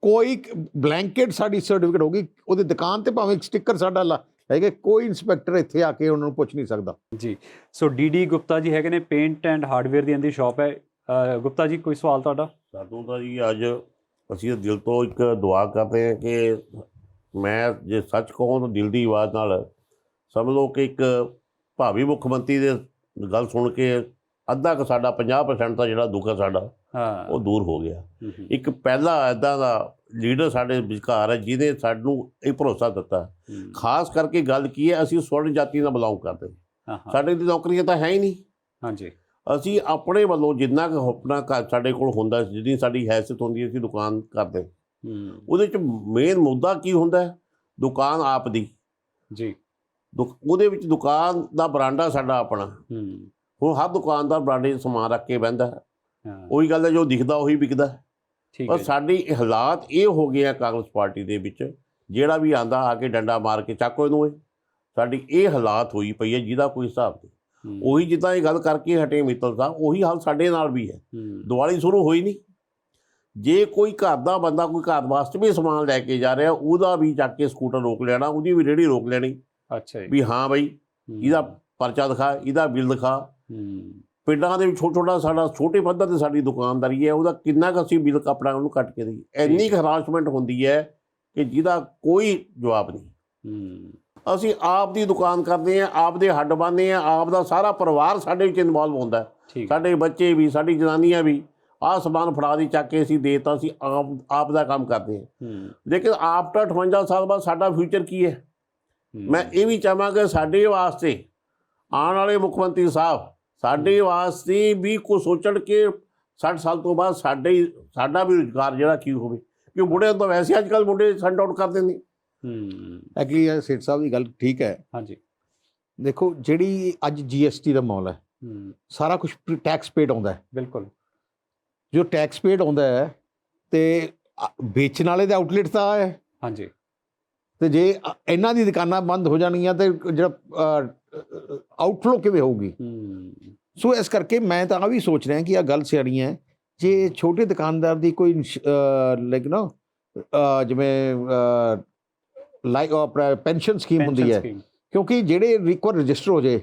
ਕੋਈ ਬਲੈਂਕੇਟ ਸਾਡੀ ਸਰਟੀਫਿਕੇਟ ਹੋਗੀ ਉਹਦੀ ਦੁਕਾਨ ਤੇ, ਭਾਵੇਂ ਸਟicker ਸਾਡਾ ਹੈਗਾ, ਕੋਈ ਇੰਸਪੈਕਟਰ ਇੱਥੇ ਆ ਕੇ ਉਹਨਾਂ ਨੂੰ ਪੁੱਛ ਨਹੀਂ ਸਕਦਾ ਜੀ। ਸੋ ਡੀ ਗੁਪਤਾ ਜੀ ਹੈਗੇ ਨੇ, ਪੇਂਟ ਐਂਡ ਹਾਰਡਵੇਅਰ ਦੀ ਇਹਦੀ ਸ਼ਾਪ ਹੈ। ਗੁਪਤਾ ਜੀ, ਕੋਈ ਸਵਾਲ ਤੁਹਾਡਾ? ਸਾਨੂੰ ਤਾਂ ਜੀ ਅੱਜ ਅਸੀਂ ਦਿਲ ਤੋਂ ਇੱਕ ਦੁਆ ਕਰਦੇ ਹਾਂ ਕਿ ਮੈਂ ਜੇ ਸੱਚ ਕਹਾਂ ਤਾਂ ਦਿਲ ਦੀ ਆਵਾਜ਼ ਨਾਲ ਸਮਝ ਲਓ ਕਿ ਇੱਕ ਭਾਵੀ ਮੁੱਖ ਮੰਤਰੀ ਦੇ ਗੱਲ ਸੁਣ ਕੇ ਅੱਧਾ ਕੁ ਸਾਡਾ 50% ਦਾ ਜਿਹੜਾ ਦੁੱਖ ਹੈ ਸਾਡਾ, ਉਹ ਦੂਰ ਹੋ ਗਿਆ। ਇੱਕ ਪਹਿਲਾ ਇੱਦਾਂ ਦਾ ਲੀਡਰ ਸਾਡੇ ਵਿਚਕਾਰ ਹੈ ਜਿਹਨੇ ਸਾਨੂੰ ਇਹ ਭਰੋਸਾ ਦਿੱਤਾ। ਖਾਸ ਕਰਕੇ ਗੱਲ ਕੀ ਹੈ, ਅਸੀਂ ਸਵਰਨ ਜਾਤੀ ਨਾਲ ਬਿਲੋਂਗ ਕਰਦੇ, ਸਾਡੇ ਦੀ ਨੌਕਰੀਆਂ ਤਾਂ ਹੈ ਹੀ ਨਹੀਂ। ਹਾਂਜੀ, ਅਸੀਂ ਆਪਣੇ ਵੱਲੋਂ ਜਿੰਨਾ ਕੁ ਆਪਣਾ ਸਾਡੇ ਕੋਲ ਹੁੰਦਾ, ਜਿੰਨੀ ਸਾਡੀ ਹੈਸੀਅਤ ਹੁੰਦੀ, ਅਸੀਂ ਦੁਕਾਨ ਕਰਦੇ। ਉਹਦੇ 'ਚ ਮੇਨ ਮੁੱਦਾ ਕੀ ਹੁੰਦਾ, ਦੁਕਾਨ ਆਪ ਦੀ ਜੀ। ਉਹਦੇ ਵਿੱਚ ਦੁਕਾਨ ਦਾ ਬਰਾਂਡਾ ਸਾਡਾ ਆਪਣਾ। ਹੁਣ ਹਰ ਦੁਕਾਨਦਾਰ ਬਰਾਂਡੇ 'ਚ ਸਮਾਨ ਰੱਖ ਕੇ ਬਹਿੰਦਾ, ਉਹੀ ਗੱਲ ਹੈ, ਜੋ ਦਿਖਦਾ ਉਹੀ ਵਿਕਦਾ। ਪਰ ਸਾਡੀ ਹਾਲਾਤ ਇਹ ਹੋ ਗਏ ਆ ਕਾਂਗਰਸ ਪਾਰਟੀ ਦੇ ਵਿੱਚ, ਜਿਹੜਾ ਵੀ ਆਂਦਾ ਆ ਕੇ ਡੰਡਾ ਮਾਰ ਕੇ ਚੱਕੋ ਇਹਨੂੰ। ਸਾਡੀ ਇਹ ਹਾਲਾਤ ਹੋਈ ਪਈ ਹੈ ਜਿਹਦਾ ਕੋਈ ਹਿਸਾਬ ਨਹੀਂ। ਉਹੀ ਜਿੱਦਾਂ ਇਹ ਗੱਲ ਕਰਕੇ ਹਟੇ ਮਿੱਤਲ ਸਾਹਿਬ, ਉਹੀ ਹਾਲ ਸਾਡੇ ਨਾਲ ਵੀ ਹੈ। ਦੀਵਾਲੀ ਸ਼ੁਰੂ ਹੋਈ ਨਹੀਂ, ਜੇ ਕੋਈ ਘਰ ਦਾ ਬੰਦਾ ਕੋਈ ਘਰ ਵਾਸਤੇ ਵੀ ਸਮਾਨ ਲੈ ਕੇ ਜਾ ਰਿਹਾ, ਉਹਦਾ ਵੀ ਚੱਕ ਕੇ ਸਕੂਟਰ ਰੋਕ ਲੈਣਾ, ਉਹਦੀ ਵੀ ਰੇਹੜੀ ਰੋਕ ਲੈਣੀ। ਅੱਛਾ ਵੀ ਹਾਂ ਬਈ, ਇਹਦਾ ਪਰਚਾ ਦਿਖਾ, ਇਹਦਾ ਬਿੱਲ ਦਿਖਾ। ਪਿੰਡਾਂ ਦੇ ਵਿੱਚ ਛੋਟਾ ਸਾਡਾ ਛੋਟੇ ਪੱਧਰ 'ਤੇ ਸਾਡੀ ਦੁਕਾਨਦਾਰੀ ਹੈ, ਉਹਦਾ ਕਿੰਨਾ ਕੁ ਅਸੀਂ ਬਿੱਲ ਆਪਣਾ ਉਹਨੂੰ ਕੱਟ ਕੇ ਦੇਈਏ। ਇੰਨੀ ਕੁ ਹਰਾਸਮੈਂਟ ਹੁੰਦੀ ਹੈ ਕਿ ਜਿਹਦਾ ਕੋਈ ਜਵਾਬ ਨਹੀਂ। ਅਸੀਂ ਆਪ ਦੀ ਦੁਕਾਨ ਕਰਦੇ ਹਾਂ, ਆਪ ਦੇ ਹੱਡ ਬੰਨ੍ਹਦੇ ਹਾਂ, ਆਪ ਦਾ ਸਾਰਾ ਪਰਿਵਾਰ ਸਾਡੇ ਵਿੱਚ ਇਨਵੋਲਵ ਹੁੰਦਾ, ਸਾਡੇ ਬੱਚੇ ਵੀ, ਸਾਡੀ ਜਨਾਨੀਆਂ ਵੀ। ਆਹ ਸਮਾਨ ਫੜਾ ਦੀ ਚੱਕ ਕੇ ਅਸੀਂ ਦੇਤਾ, ਅਸੀਂ ਆਪ ਦਾ ਕੰਮ ਕਰਦੇ ਹਾਂ। ਲੇਕਿਨ ਆਫਟਰ 58 ਸਾਲ ਬਾਅਦ ਸਾਡਾ ਫਿਊਚਰ ਕੀ ਹੈ? ਮੈਂ ਇਹ ਵੀ ਚਾਹਾਂਗਾ ਸਾਡੇ ਵਾਸਤੇ ਆਉਣ ਵਾਲੇ ਮੁੱਖ ਮੰਤਰੀ ਸਾਹਿਬ ਸਾਡੇ ਵਾਸਤੇ ਵੀ ਕੁਛ ਸੋਚਣ ਕਿ 60 ਸਾਲ ਤੋਂ ਬਾਅਦ ਸਾਡਾ ਵੀ ਰੁਜ਼ਗਾਰ ਜਿਹੜਾ ਕੀ ਹੋਵੇ, ਕਿਉਂ ਮੁੰਡੇ ਤਾਂ ਵੈਸੇ ਅੱਜ ਕੱਲ੍ਹ ਮੁੰਡੇ ਸੈਂਡ ਆਊਟ ਕਰਦੇ ਨੇ। ਐਗਰੀ ਹੈ ਸੇਠ ਸਾਹਿਬ ਦੀ ਗੱਲ ਠੀਕ ਹੈ। ਹਾਂਜੀ, ਦੇਖੋ ਜਿਹੜੀ ਅੱਜ GST ਦਾ ਮਾਹੌਲ ਹੈ, ਸਾਰਾ ਕੁਝ ਟੈਕਸ ਪੇਡ ਆਉਂਦਾ ਹੈ। ਬਿਲਕੁਲ, ਜੋ ਟੈਕਸ ਪੇਡ ਆਉਂਦਾ ਹੈ ਤੇ ਵੇਚਣ ਵਾਲੇ ਦੇ ਆਊਟਲੈਟ ਤਾਂ ਹੈ। ਹਾਂਜੀ, ਤੇ ਜੇ ਇਹਨਾਂ ਦੀ ਦੁਕਾਨਾਂ ਬੰਦ ਹੋ ਜਾਣਗੀਆਂ ਤੇ ਜਿਹੜਾ ਆਊਟਫਲੋ ਕਿਵੇਂ ਹੋਊਗੀ? ਸੋ ਇਸ ਕਰਕੇ ਮੈਂ ਤਾਂ ਆ ਵੀ ਸੋਚ ਰਿਹਾ ਕਿ ਆਹ ਗੱਲ ਸਿਆਣੀ ਹੈ। ਜੇ ਛੋਟੇ ਦੁਕਾਨਦਾਰ ਦੀ ਕੋਈ ਲਾਈਕ ਨਾ ਜਿਵੇਂ ਲਾਈਕ ਆਪਣਾ ਪੈਨਸ਼ਨ ਸਕੀਮ ਹੁੰਦੀ ਹੈ, ਕਿਉਂਕਿ ਜਿਹੜੇ ਰਿਕਵਰ ਰਜਿਸਟਰ ਹੋ ਜੇ,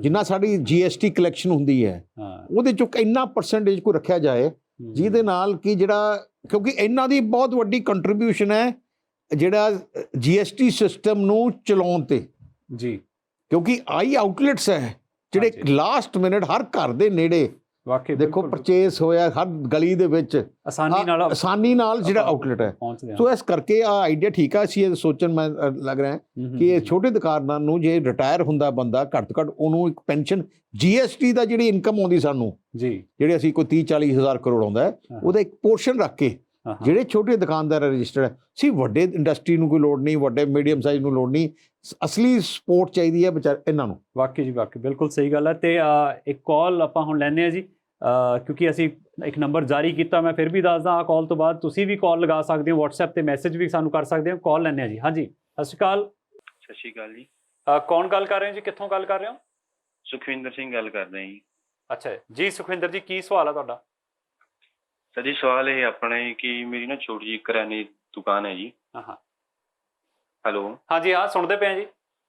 ਜਿੰਨਾ ਸਾਡੀ GST ਕਲੈਕਸ਼ਨ ਹੁੰਦੀ ਹੈ ਉਹਦੇ ਚੋਂ ਇੰਨਾ ਪਰਸੈਂਟੇਜ ਕੋ ਰੱਖਿਆ ਜਾਏ ਜਿਹਦੇ ਨਾਲ ਕਿ ਜਿਹੜਾ, ਕਿਉਂਕਿ ਇਹਨਾਂ ਦੀ ਬਹੁਤ ਵੱਡੀ ਕੰਟਰੀਬਿਊਸ਼ਨ ਹੈ ਜਿਹੜਾ GST ਸਿਸਟਮ ਨੂੰ ਚਲਾਉਣ ਤੇ ਜੀ, ਕਿਉਂਕਿ ਆਈ ਆਊਟਲੈਟਸ ਹੈ ਜਿਹੜੇ ਲਾਸਟ ਮਿੰਟ ਹਰ ਘਰ ਦੇ ਨੇੜੇ ਵਾਕਈ ਦੇਖੋ ਪਰਚੇਸ ਹੋਇਆ, ਹਰ ਗਲੀ ਦੇ ਵਿੱਚ ਆਸਾਨੀ ਨਾਲ ਜਿਹੜਾ ਆਊਟਲੈਟ ਹੈ। ਸੋ ਇਸ ਕਰਕੇ ਆ ਆਈਡੀਆ ਠੀਕ ਆ। ਅਸੀਂ ਇਹ ਸੋਚਣ ਮੈਂ ਲੱਗ ਰਿਹਾ ਕਿ ਇਹ ਛੋਟੇ ਦੁਕਾਨਦਾਰ ਨੂੰ ਜੇ ਰਿਟਾਇਰ ਹੁੰਦਾ ਬੰਦਾ, ਘੱਟ ਤੋਂ ਘੱਟ ਉਹਨੂੰ ਇੱਕ ਪੈਨਸ਼ਨ GST ਦਾ ਜਿਹੜੀ ਇਨਕਮ ਆਉਂਦੀ ਸਾਨੂੰ ਜੀ, ਜਿਹੜੇ ਅਸੀਂ ਕੋਈ 30-40 ਹਜ਼ਾਰ ਕਰੋੜ ਆਉਂਦਾ ਉਹਦਾ ਇੱਕ ਪੋਰਸ਼ਨ ਰੱਖ ਕੇ ਜਿਹੜੇ ਛੋਟੇ ਦੁਕਾਨਦਾਰ ਰਜਿਸਟਰਡ ਹੈ, ਸੀ ਵੱਡੇ ਇੰਡਸਟਰੀ ਨੂੰ ਕੋਈ ਲੋੜ ਨਹੀਂ, ਵੱਡੇ ਮੀਡੀਅਮ ਸਾਈਜ਼ ਨੂੰ ਲੋੜ ਨਹੀਂ, ਅਸਲੀ ਸਪੋਰਟ ਚਾਹੀਦੀ ਹੈ ਵਿਚਾਰ ਇਹਨਾਂ ਨੂੰ। ਵਾਕਈ ਜੀ, ਵਾਕਈ ਬਿਲਕੁਲ ਸਹੀ ਗੱਲ ਹੈ। ਤੇ ਇੱਕ ਕਾਲ ਆਪਾਂ ਹੁਣ ਲੈਂਦੇ ਹਾਂ ਜੀ, ਕਿਉਂਕਿ ਅਸੀਂ ਇੱਕ ਨੰਬਰ ਜਾਰੀ ਕੀਤਾ, ਮੈਂ ਫਿਰ ਵੀ ਦੱਸਦਾ, ਆ ਕਾਲ ਤੋਂ ਬਾਅਦ ਤੁਸੀਂ ਵੀ ਕਾਲ ਲਗਾ ਸਕਦੇ ਹੋ, WhatsApp ਤੇ ਮੈਸੇਜ ਵੀ ਸਾਨੂੰ ਕਰ ਸਕਦੇ ਹੋ। ਕਾਲ ਲੈਂਦੇ ਹਾਂ ਜੀ। ਹਾਂਜੀ, ਸਤਿ ਸ਼੍ਰੀ ਅਕਾਲ। ਸਤਿ ਸ਼੍ਰੀ ਅਕਾਲ ਜੀ। ਕੌਣ ਗੱਲ ਕਰ ਰਹੇ ਹੋ ਜੀ? ਕਿੱਥੋਂ ਗੱਲ ਕਰ ਰਹੇ ਹੋ? ਸੁਖਵਿੰਦਰ ਸਿੰਘ ਗੱਲ ਕਰਦੇ ਹਾਂ ਜੀ। ਅੱਛਾ ਜੀ, ਸੁਖਵਿੰਦਰ ਜੀ ਕੀ ਸਵਾਲ ਹੈ ਤੁਹਾਡਾ? ਸਰ ਜੀ ਸਵਾਲ ਇਹ ਆਪਣਾ ਕਿ ਮੇਰੀ ਨਾ ਛੋਟੀ ਜਿਹੀ ਕਰਿਆਨੇ ਦੀ ਦੁਕਾਨ ਹੈ ਜੀ। ਹਾਂ, ਹੈਲੋ। ਹਾਂਜੀ ਹਾਂ, ਸੁਣਦੇ ਪਏ ਜੀ।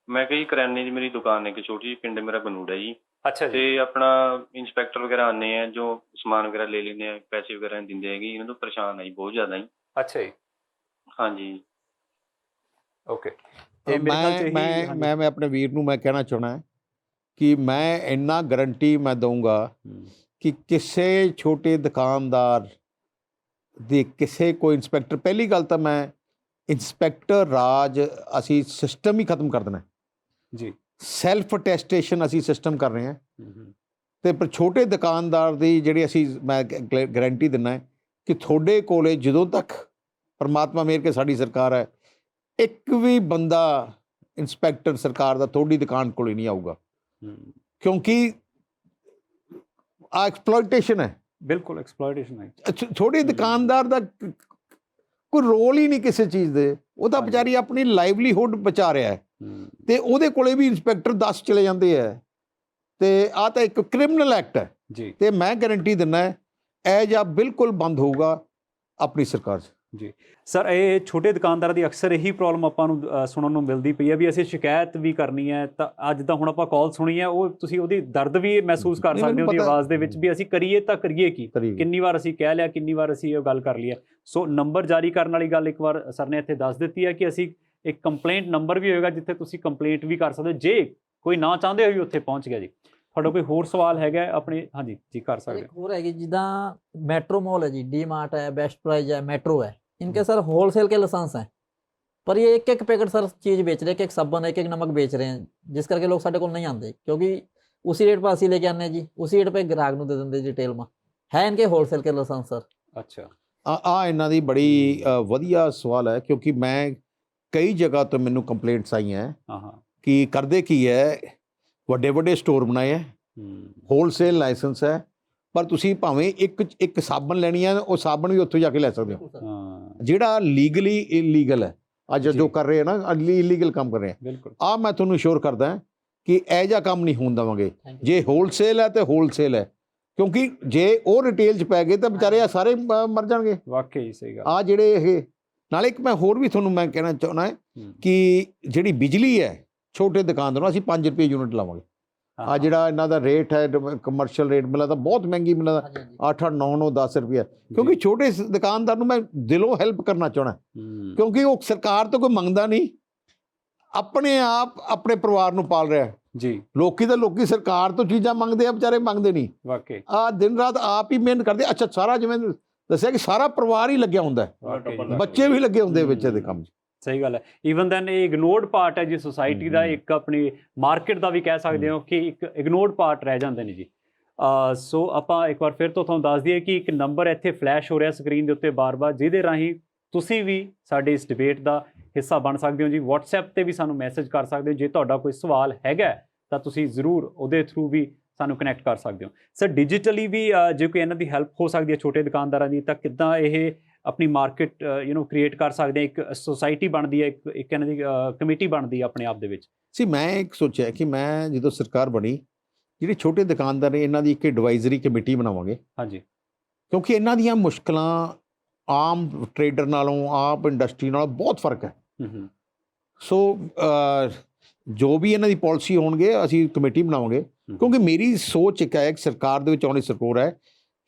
ਮੈਂ ਕਿਹਾ ਜੀ ਕਰਿਆਨੇ ਦੀ ਮੇਰੀ ਦੁਕਾਨ ਹੈ ਕਿ ਛੋਟੀ ਜਿਹੀ, ਪਿੰਡ ਮੇਰਾ ਬਨੂੜਾ ਜੀ। ਅੱਛਾ ਜੀ। ਤੇ ਆਪਣਾ ਇੰਸਪੈਕਟਰ ਵਗੈਰਾ ਆਉਂਦੇ ਆ, ਜੋ ਸਮਾਨ ਵਗੈਰਾ ਲੈ ਲੈਂਦੇ ਆ, ਪੈਸੇ ਵਗੈਰਾ ਨਹੀਂ ਦਿੰਦੇ ਹੈਗੇ, ਇਹਨਾਂ ਤੋਂ ਪਰੇਸ਼ਾਨ ਆ ਜੀ ਬਹੁਤ ਜ਼ਿਆਦਾ ਜੀ। ਅੱਛਾ ਜੀ। ਹਾਂਜੀ, ਓਕੇ। ਮੈਂ ਆਪਣੇ ਵੀਰ ਨੂੰ ਮੈਂ ਕਹਿਣਾ ਚਾਹਣਾ ਕਿ ਮੈਂ ਇੰਨਾ ਗਰੰਟੀ ਮੈਂ ਦਊਂਗਾ ਕਿ ਕਿਸੇ ਛੋਟੇ ਦੁਕਾਨਦਾਰ ਦੇ ਕਿਸੇ ਕੋਈ ਇੰਸਪੈਕਟਰ, ਪਹਿਲੀ ਗੱਲ ਤਾਂ ਮੈਂ ਇੰਸਪੈਕਟਰ ਰਾਜ ਅਸੀਂ ਸਿਸਟਮ ਹੀ ਖਤਮ ਕਰ ਦੇਣਾ ਜੀ। ਸੈਲਫ ਅਟੈਸਟੇਸ਼ਨ ਅਸੀਂ ਸਿਸਟਮ ਕਰ ਰਹੇ ਹਾਂ ਤੇ ਪਰ ਛੋਟੇ ਦੁਕਾਨਦਾਰ ਦੀ ਜਿਹੜੀ ਅਸੀਂ ਮੈਂ ਗਾਰੰਟੀ ਦਿੰਦਾ ਹੈ ਕਿ ਤੁਹਾਡੇ ਕੋਲੇ ਜਦੋਂ ਤੱਕ ਪਰਮਾਤਮਾ ਮਿਹਰ ਕੇ ਸਾਡੀ ਸਰਕਾਰ ਹੈ, ਇੱਕ ਵੀ ਬੰਦਾ ਇੰਸਪੈਕਟਰ ਸਰਕਾਰ ਦਾ ਤੁਹਾਡੀ ਦੁਕਾਨ ਕੋਲੇ ਨਹੀਂ ਆਊਗਾ, ਕਿਉਂਕਿ ਆ ਐਕਸਪਲੋਇਟੇਸ਼ਨ ਹੈ। ਬਿਲਕੁਲ ਐਕਸਪਲੋਇਟੇਸ਼ਨ ਹੈ। ਛੋਟੇ ਦੁਕਾਨਦਾਰ ਦਾ ਕੋਈ ਰੋਲ ਹੀ ਨਹੀਂ ਕਿਸੇ ਚੀਜ਼ ਦੇ, ਉਹ ਤਾਂ ਵਿਚਾਰੀ ਆਪਣੀ ਲਾਈਵਲੀਹੁੱਡ ਬਚਾ ਰਿਹਾ ਹੈ ਤੇ ਉਹਦੇ ਕੋਲੇ ਵੀ ਇੰਸਪੈਕਟਰ 10 ਚਲੇ ਜਾਂਦੇ ਹੈ ਤੇ ਆ ਤਾਂ ਇੱਕ ਕ੍ਰਿਮੀਨਲ ਐਕਟ ਹੈ ਜੀ। ਤੇ ਮੈਂ ਗਾਰੰਟੀ ਦਿੰਦਾ ਇਹ ਜਿਹਾ ਬਿਲਕੁਲ ਬੰਦ ਹੋਊਗਾ ਆਪਣੀ ਸਰਕਾਰ 'ਚ ਜੀ। ਸਰ, ਇਹ ਛੋਟੇ ਦੁਕਾਨਦਾਰਾਂ ਦੀ ਅਕਸਰ ਇਹੀ ਪ੍ਰੋਬਲਮ ਆਪਾਂ ਨੂੰ ਸੁਣਨ ਨੂੰ ਮਿਲਦੀ ਪਈ ਹੈ ਵੀ ਅਸੀਂ ਸ਼ਿਕਾਇਤ ਵੀ ਕਰਨੀ ਹੈ, ਤਾਂ ਅੱਜ ਦਾ ਹੁਣ ਆਪਾਂ ਕਾਲ ਸੁਣੀ ਹੈ, ਉਹ ਤੁਸੀਂ ਉਹਦੀ ਦਰਦ ਵੀ ਮਹਿਸੂਸ ਕਰ ਸਕਦੇ ਹੋ ਉਹਦੀ ਆਵਾਜ਼ ਦੇ ਵਿੱਚ ਵੀ ਅਸੀਂ ਕਰੀਏ ਤਾਂ ਕਰੀਏ ਕੀ, ਕਿੰਨੀ ਵਾਰ ਅਸੀਂ ਕਹਿ ਲਿਆ, ਕਿੰਨੀ ਵਾਰ ਅਸੀਂ ਇਹ ਗੱਲ ਕਰ ਲਈ ਹੈ। ਸੋ ਨੰਬਰ ਜਾਰੀ ਕਰਨ ਵਾਲੀ ਗੱਲ ਇੱਕ ਵਾਰ ਸਰ ਨੇ ਇੱਥੇ ਦੱਸ ਦਿੱਤੀ ਹੈ ਕਿ ਅਸੀਂ ਇੱਕ ਕੰਪਲੇਂਟ ਨੰਬਰ ਵੀ ਹੋਏਗਾ ਜਿੱਥੇ ਤੁਸੀਂ ਕੰਪਲੇਂਟ ਵੀ ਕਰ ਸਕਦੇ ਹੋ ਜੇ ਕੋਈ ਨਾ ਚਾਹੁੰਦੇ ਹੋਏ ਵੀ ਉੱਥੇ ਪਹੁੰਚ ਗਿਆ ਜੀ। ਤੁਹਾਡਾ ਕੋਈ ਹੋਰ ਸਵਾਲ ਹੈਗਾ ਆਪਣੇ? ਹਾਂਜੀ ਜੀ, ਕਰ ਸਕਦੇ ਇੱਕ ਹੋਰ ਹੈਗੀ, ਜਿੱਦਾਂ ਮੈਟਰੋ ਮॉल है जी, डी-मार्ट है, बेस्ट प्राइस है, मेट्रो है, इनके सर होलसेल के लाइसेंस हैं, पर ये एक एक पैकेट सर चीज़ बेच रहे हैं, एक एक साबन, एक एक नमक बेच रहे हैं, जिस करके लोग साढ़े को नहीं आते, क्योंकि उसी रेट पर असी लेके आने जी, उसी रेट पर ग्राहक ਨੂੰ ਦੇ ਦਿੰਦੇ डिटेल में है इनके होलसेल के लाइसेंस सर। ਅੱਛਾ, ਆ ਇਹਨਾਂ ਦੀ ਬੜੀ ਵਧੀਆ ਸਵਾਲ ਹੈ, ਕਿਉਂਕਿ ਮੈਂ ਕਈ ਜਗ੍ਹਾ ਤੋਂ ਮੈਨੂੰ ਕੰਪਲੇਂਟਸ ਆਈਆਂ ਕਿ ਕਰਦੇ ਕੀ ਹੈ, ਵੱਡੇ ਵੱਡੇ ਸਟੋਰ ਬਣਾਏ ਹੈ, ਹੋਲਸੇਲ ਲਾਇਸੈਂਸ ਹੈ, ਪਰ ਤੁਸੀਂ ਭਾਵੇਂ ਇੱਕ ਸਾਬਣ ਲੈਣੀ ਹੈ, ਉਹ ਸਾਬਣ ਵੀ ਉੱਥੋਂ ਜਾ ਕੇ ਲੈ ਸਕਦੇ ਹੋ, ਜਿਹੜਾ ਲੀਗਲੀ ਇਲੀਗਲ ਹੈ। ਅੱਜ ਜੋ ਕਰ ਰਹੇ ਹੈ ਨਾ, ਇਲੀਗਲ ਕੰਮ ਕਰ ਰਹੇ ਹੈ। ਆ ਮੈਂ ਤੁਹਾਨੂੰ ਸ਼ੋਰ ਕਰਦਾ ਕਿ ਇਹ ਜਿਹਾ ਕੰਮ ਨਹੀਂ ਹੋਣ ਦੇਵਾਂਗੇ। ਜੇ ਹੋਲਸੇਲ ਹੈ ਤੇ ਹੋਲਸੇਲ ਹੈ, ਕਿਉਂਕਿ ਜੇ ਉਹ ਰਿਟੇਲ 'ਚ ਪੈ ਗਏ ਤਾਂ ਵਿਚਾਰੇ ਆ ਸਾਰੇ ਮਰ ਜਾਣਗੇ। ਵਾਕਈ ਸਹੀ ਗੱਲ। ਆ ਜਿਹੜੇ ਇਹ ਨਾਲੇ ਇੱਕ ਮੈਂ ਹੋਰ ਵੀ ਤੁਹਾਨੂੰ ਮੈਂ ਕਹਿਣਾ ਚਾਹੁੰਦਾ ਕਿ ਜਿਹੜੀ ਬਿਜਲੀ ਹੈ ਛੋਟੇ ਦੁਕਾਨਦਾਰਾਂ ਨੂੰ ਅਸੀਂ 5 ਰੁਪਏ ਯੂਨਿਟ ਲਾਵਾਂਗੇ। ਆ ਜਿਹੜਾ ਇਹਨਾਂ ਦਾ ਰੇਟ ਹੈ ਕਮਰਸ਼ੀਅਲ ਰੇਟ ਮਿਲਦਾ ਤਾਂ ਬਹੁਤ ਮਹਿੰਗੀ ਮਿਲਦਾ, 8-8, 9-9, 10 ਰੁਪਏ, ਕਿਉਂਕਿ ਛੋਟੇ ਦੁਕਾਨਦਾਰ ਨੂੰ ਮੈਂ ਦਿਲੋਂ ਹੈਲਪ ਕਰਨਾ ਚਾਹੁੰਦਾ, ਕਿਉਂਕਿ ਉਹ ਸਰਕਾਰ ਤੋਂ ਕੋਈ ਮੰਗਦਾ ਨਹੀਂ, ਆਪਣੇ ਆਪ ਆਪਣੇ ਪਰਿਵਾਰ ਨੂੰ ਪਾਲ ਰਿਹਾ ਜੀ ਲੋਕੀ ਤਾਂ ਲੋਕੀ ਸਰਕਾਰ ਤੋਂ ਚੀਜ਼ਾਂ ਮੰਗਦੇ ਆ, ਵਿਚਾਰੇ ਮੰਗਦੇ ਨਹੀਂ। ਵਾਕਈ ਆ ਦਿਨ ਰਾਤ ਆਪ ਹੀ ਮਿਹਨਤ ਕਰਦੇ। ਅੱਛਾ, ਸਾਰਾ ਜਿਵੇਂ ਦੱਸਿਆ ਕਿ ਸਾਰਾ ਪਰਿਵਾਰ ਹੀ ਲੱਗਿਆ ਹੁੰਦਾ ਹੈ, ਵਾਕਈ ਬੱਚੇ ਵੀ ਲੱਗੇ ਹੁੰਦੇ ਵਿੱਚ ਇਹਦੇ ਕੰਮ 'ਚ। ਸਹੀ ਗੱਲ ਹੈ। ਈਵਨ ਦੈਨ ਇਹ ਇਗਨੋਰਡ ਪਾਰਟ ਹੈ ਜੀ ਸੋਸਾਇਟੀ ਦਾ, ਇੱਕ ਆਪਣੀ ਮਾਰਕੀਟ ਦਾ ਵੀ ਕਹਿ ਸਕਦੇ ਹੋ ਕਿ ਇੱਕ ਇਗਨੋਰਡ ਪਾਰਟ ਰਹਿ ਜਾਂਦੇ ਨੇ ਜੀ। ਸੋ ਆਪਾਂ ਇੱਕ ਵਾਰ ਫਿਰ ਤੋਂ ਤੁਹਾਨੂੰ ਦੱਸ ਦਈਏ ਕਿ ਇੱਕ ਨੰਬਰ ਇੱਥੇ ਫਲੈਸ਼ ਹੋ ਰਿਹਾ ਸਕਰੀਨ ਦੇ ਉੱਤੇ ਬਾਰ-ਬਾਰ, ਜਿਹਦੇ ਰਾਹੀਂ ਤੁਸੀਂ ਵੀ ਸਾਡੇ ਇਸ ਡਿਬੇਟ ਦਾ ਹਿੱਸਾ ਬਣ ਸਕਦੇ ਹੋ ਜੀ। WhatsApp ਤੇ ਵੀ ਸਾਨੂੰ ਮੈਸੇਜ ਕਰ ਸਕਦੇ ਹੋ। ਜੇ ਤੁਹਾਡਾ ਕੋਈ ਸਵਾਲ ਹੈਗਾ ਤਾਂ ਤੁਸੀਂ ਜ਼ਰੂਰ ਉਹਦੇ ਥਰੂ ਵੀ ਸਾਨੂੰ ਕਨੈਕਟ ਕਰ ਸਕਦੇ ਹੋ। ਸਰ, ਡਿਜੀਟਲੀ ਵੀ ਜੇ ਕੋਈ ਇਹਨਾਂ ਦੀ ਹੈਲਪ ਹੋ ਸਕਦੀ ਹੈ ਛੋਟੇ ਦੁਕਾਨਦਾਰਾਂ ਦੀ, ਤਾਂ ਕਿੱਦਾਂ ਇਹ ਆਪਣੀ ਮਾਰਕੀਟ ਕ੍ਰੀਏਟ ਕਰ ਸਕਦੇ ਆ? ਇੱਕ ਸੋਸਾਇਟੀ ਬਣਦੀ ਹੈ, ਇੱਕ ਇਹਨਾਂ ਦੀ ਕਮੇਟੀ ਬਣਦੀ ਹੈ ਆਪਣੇ ਆਪ ਦੇ ਵਿੱਚ। ਮੈਂ ਇੱਕ ਸੋਚਿਆ ਕਿ ਮੈਂ ਜਦੋਂ ਸਰਕਾਰ ਬਣੀ, ਜਿਹੜੇ ਛੋਟੇ ਦੁਕਾਨਦਾਰ ਨੇ ਇਹਨਾਂ ਦੀ ਇੱਕ ਐਡਵਾਈਜ਼ਰੀ ਕਮੇਟੀ ਬਣਾਵਾਂਗੇ। ਹਾਂਜੀ, ਕਿਉਂਕਿ ਇਹਨਾਂ ਦੀਆਂ ਮੁਸ਼ਕਲਾਂ ਆਮ ਟਰੇਡਰ ਨਾਲੋਂ, ਆਪ ਇੰਡਸਟਰੀ ਨਾਲੋਂ ਬਹੁਤ ਫਰਕ ਹੈ। ਸੋ ਜੋ ਵੀ ਇਹਨਾਂ ਦੀ ਪਾਲਿਸੀ ਹੋਣਗੇ ਅਸੀਂ ਕਮੇਟੀ ਬਣਾਵਾਂਗੇ। ਕਿਉਂਕਿ ਮੇਰੀ ਸੋਚ ਇੱਕ ਹੈ, ਸਰਕਾਰ ਦੇ ਵਿੱਚ ਆਉਣੀ ਸਰਕਾਰ ਹੈ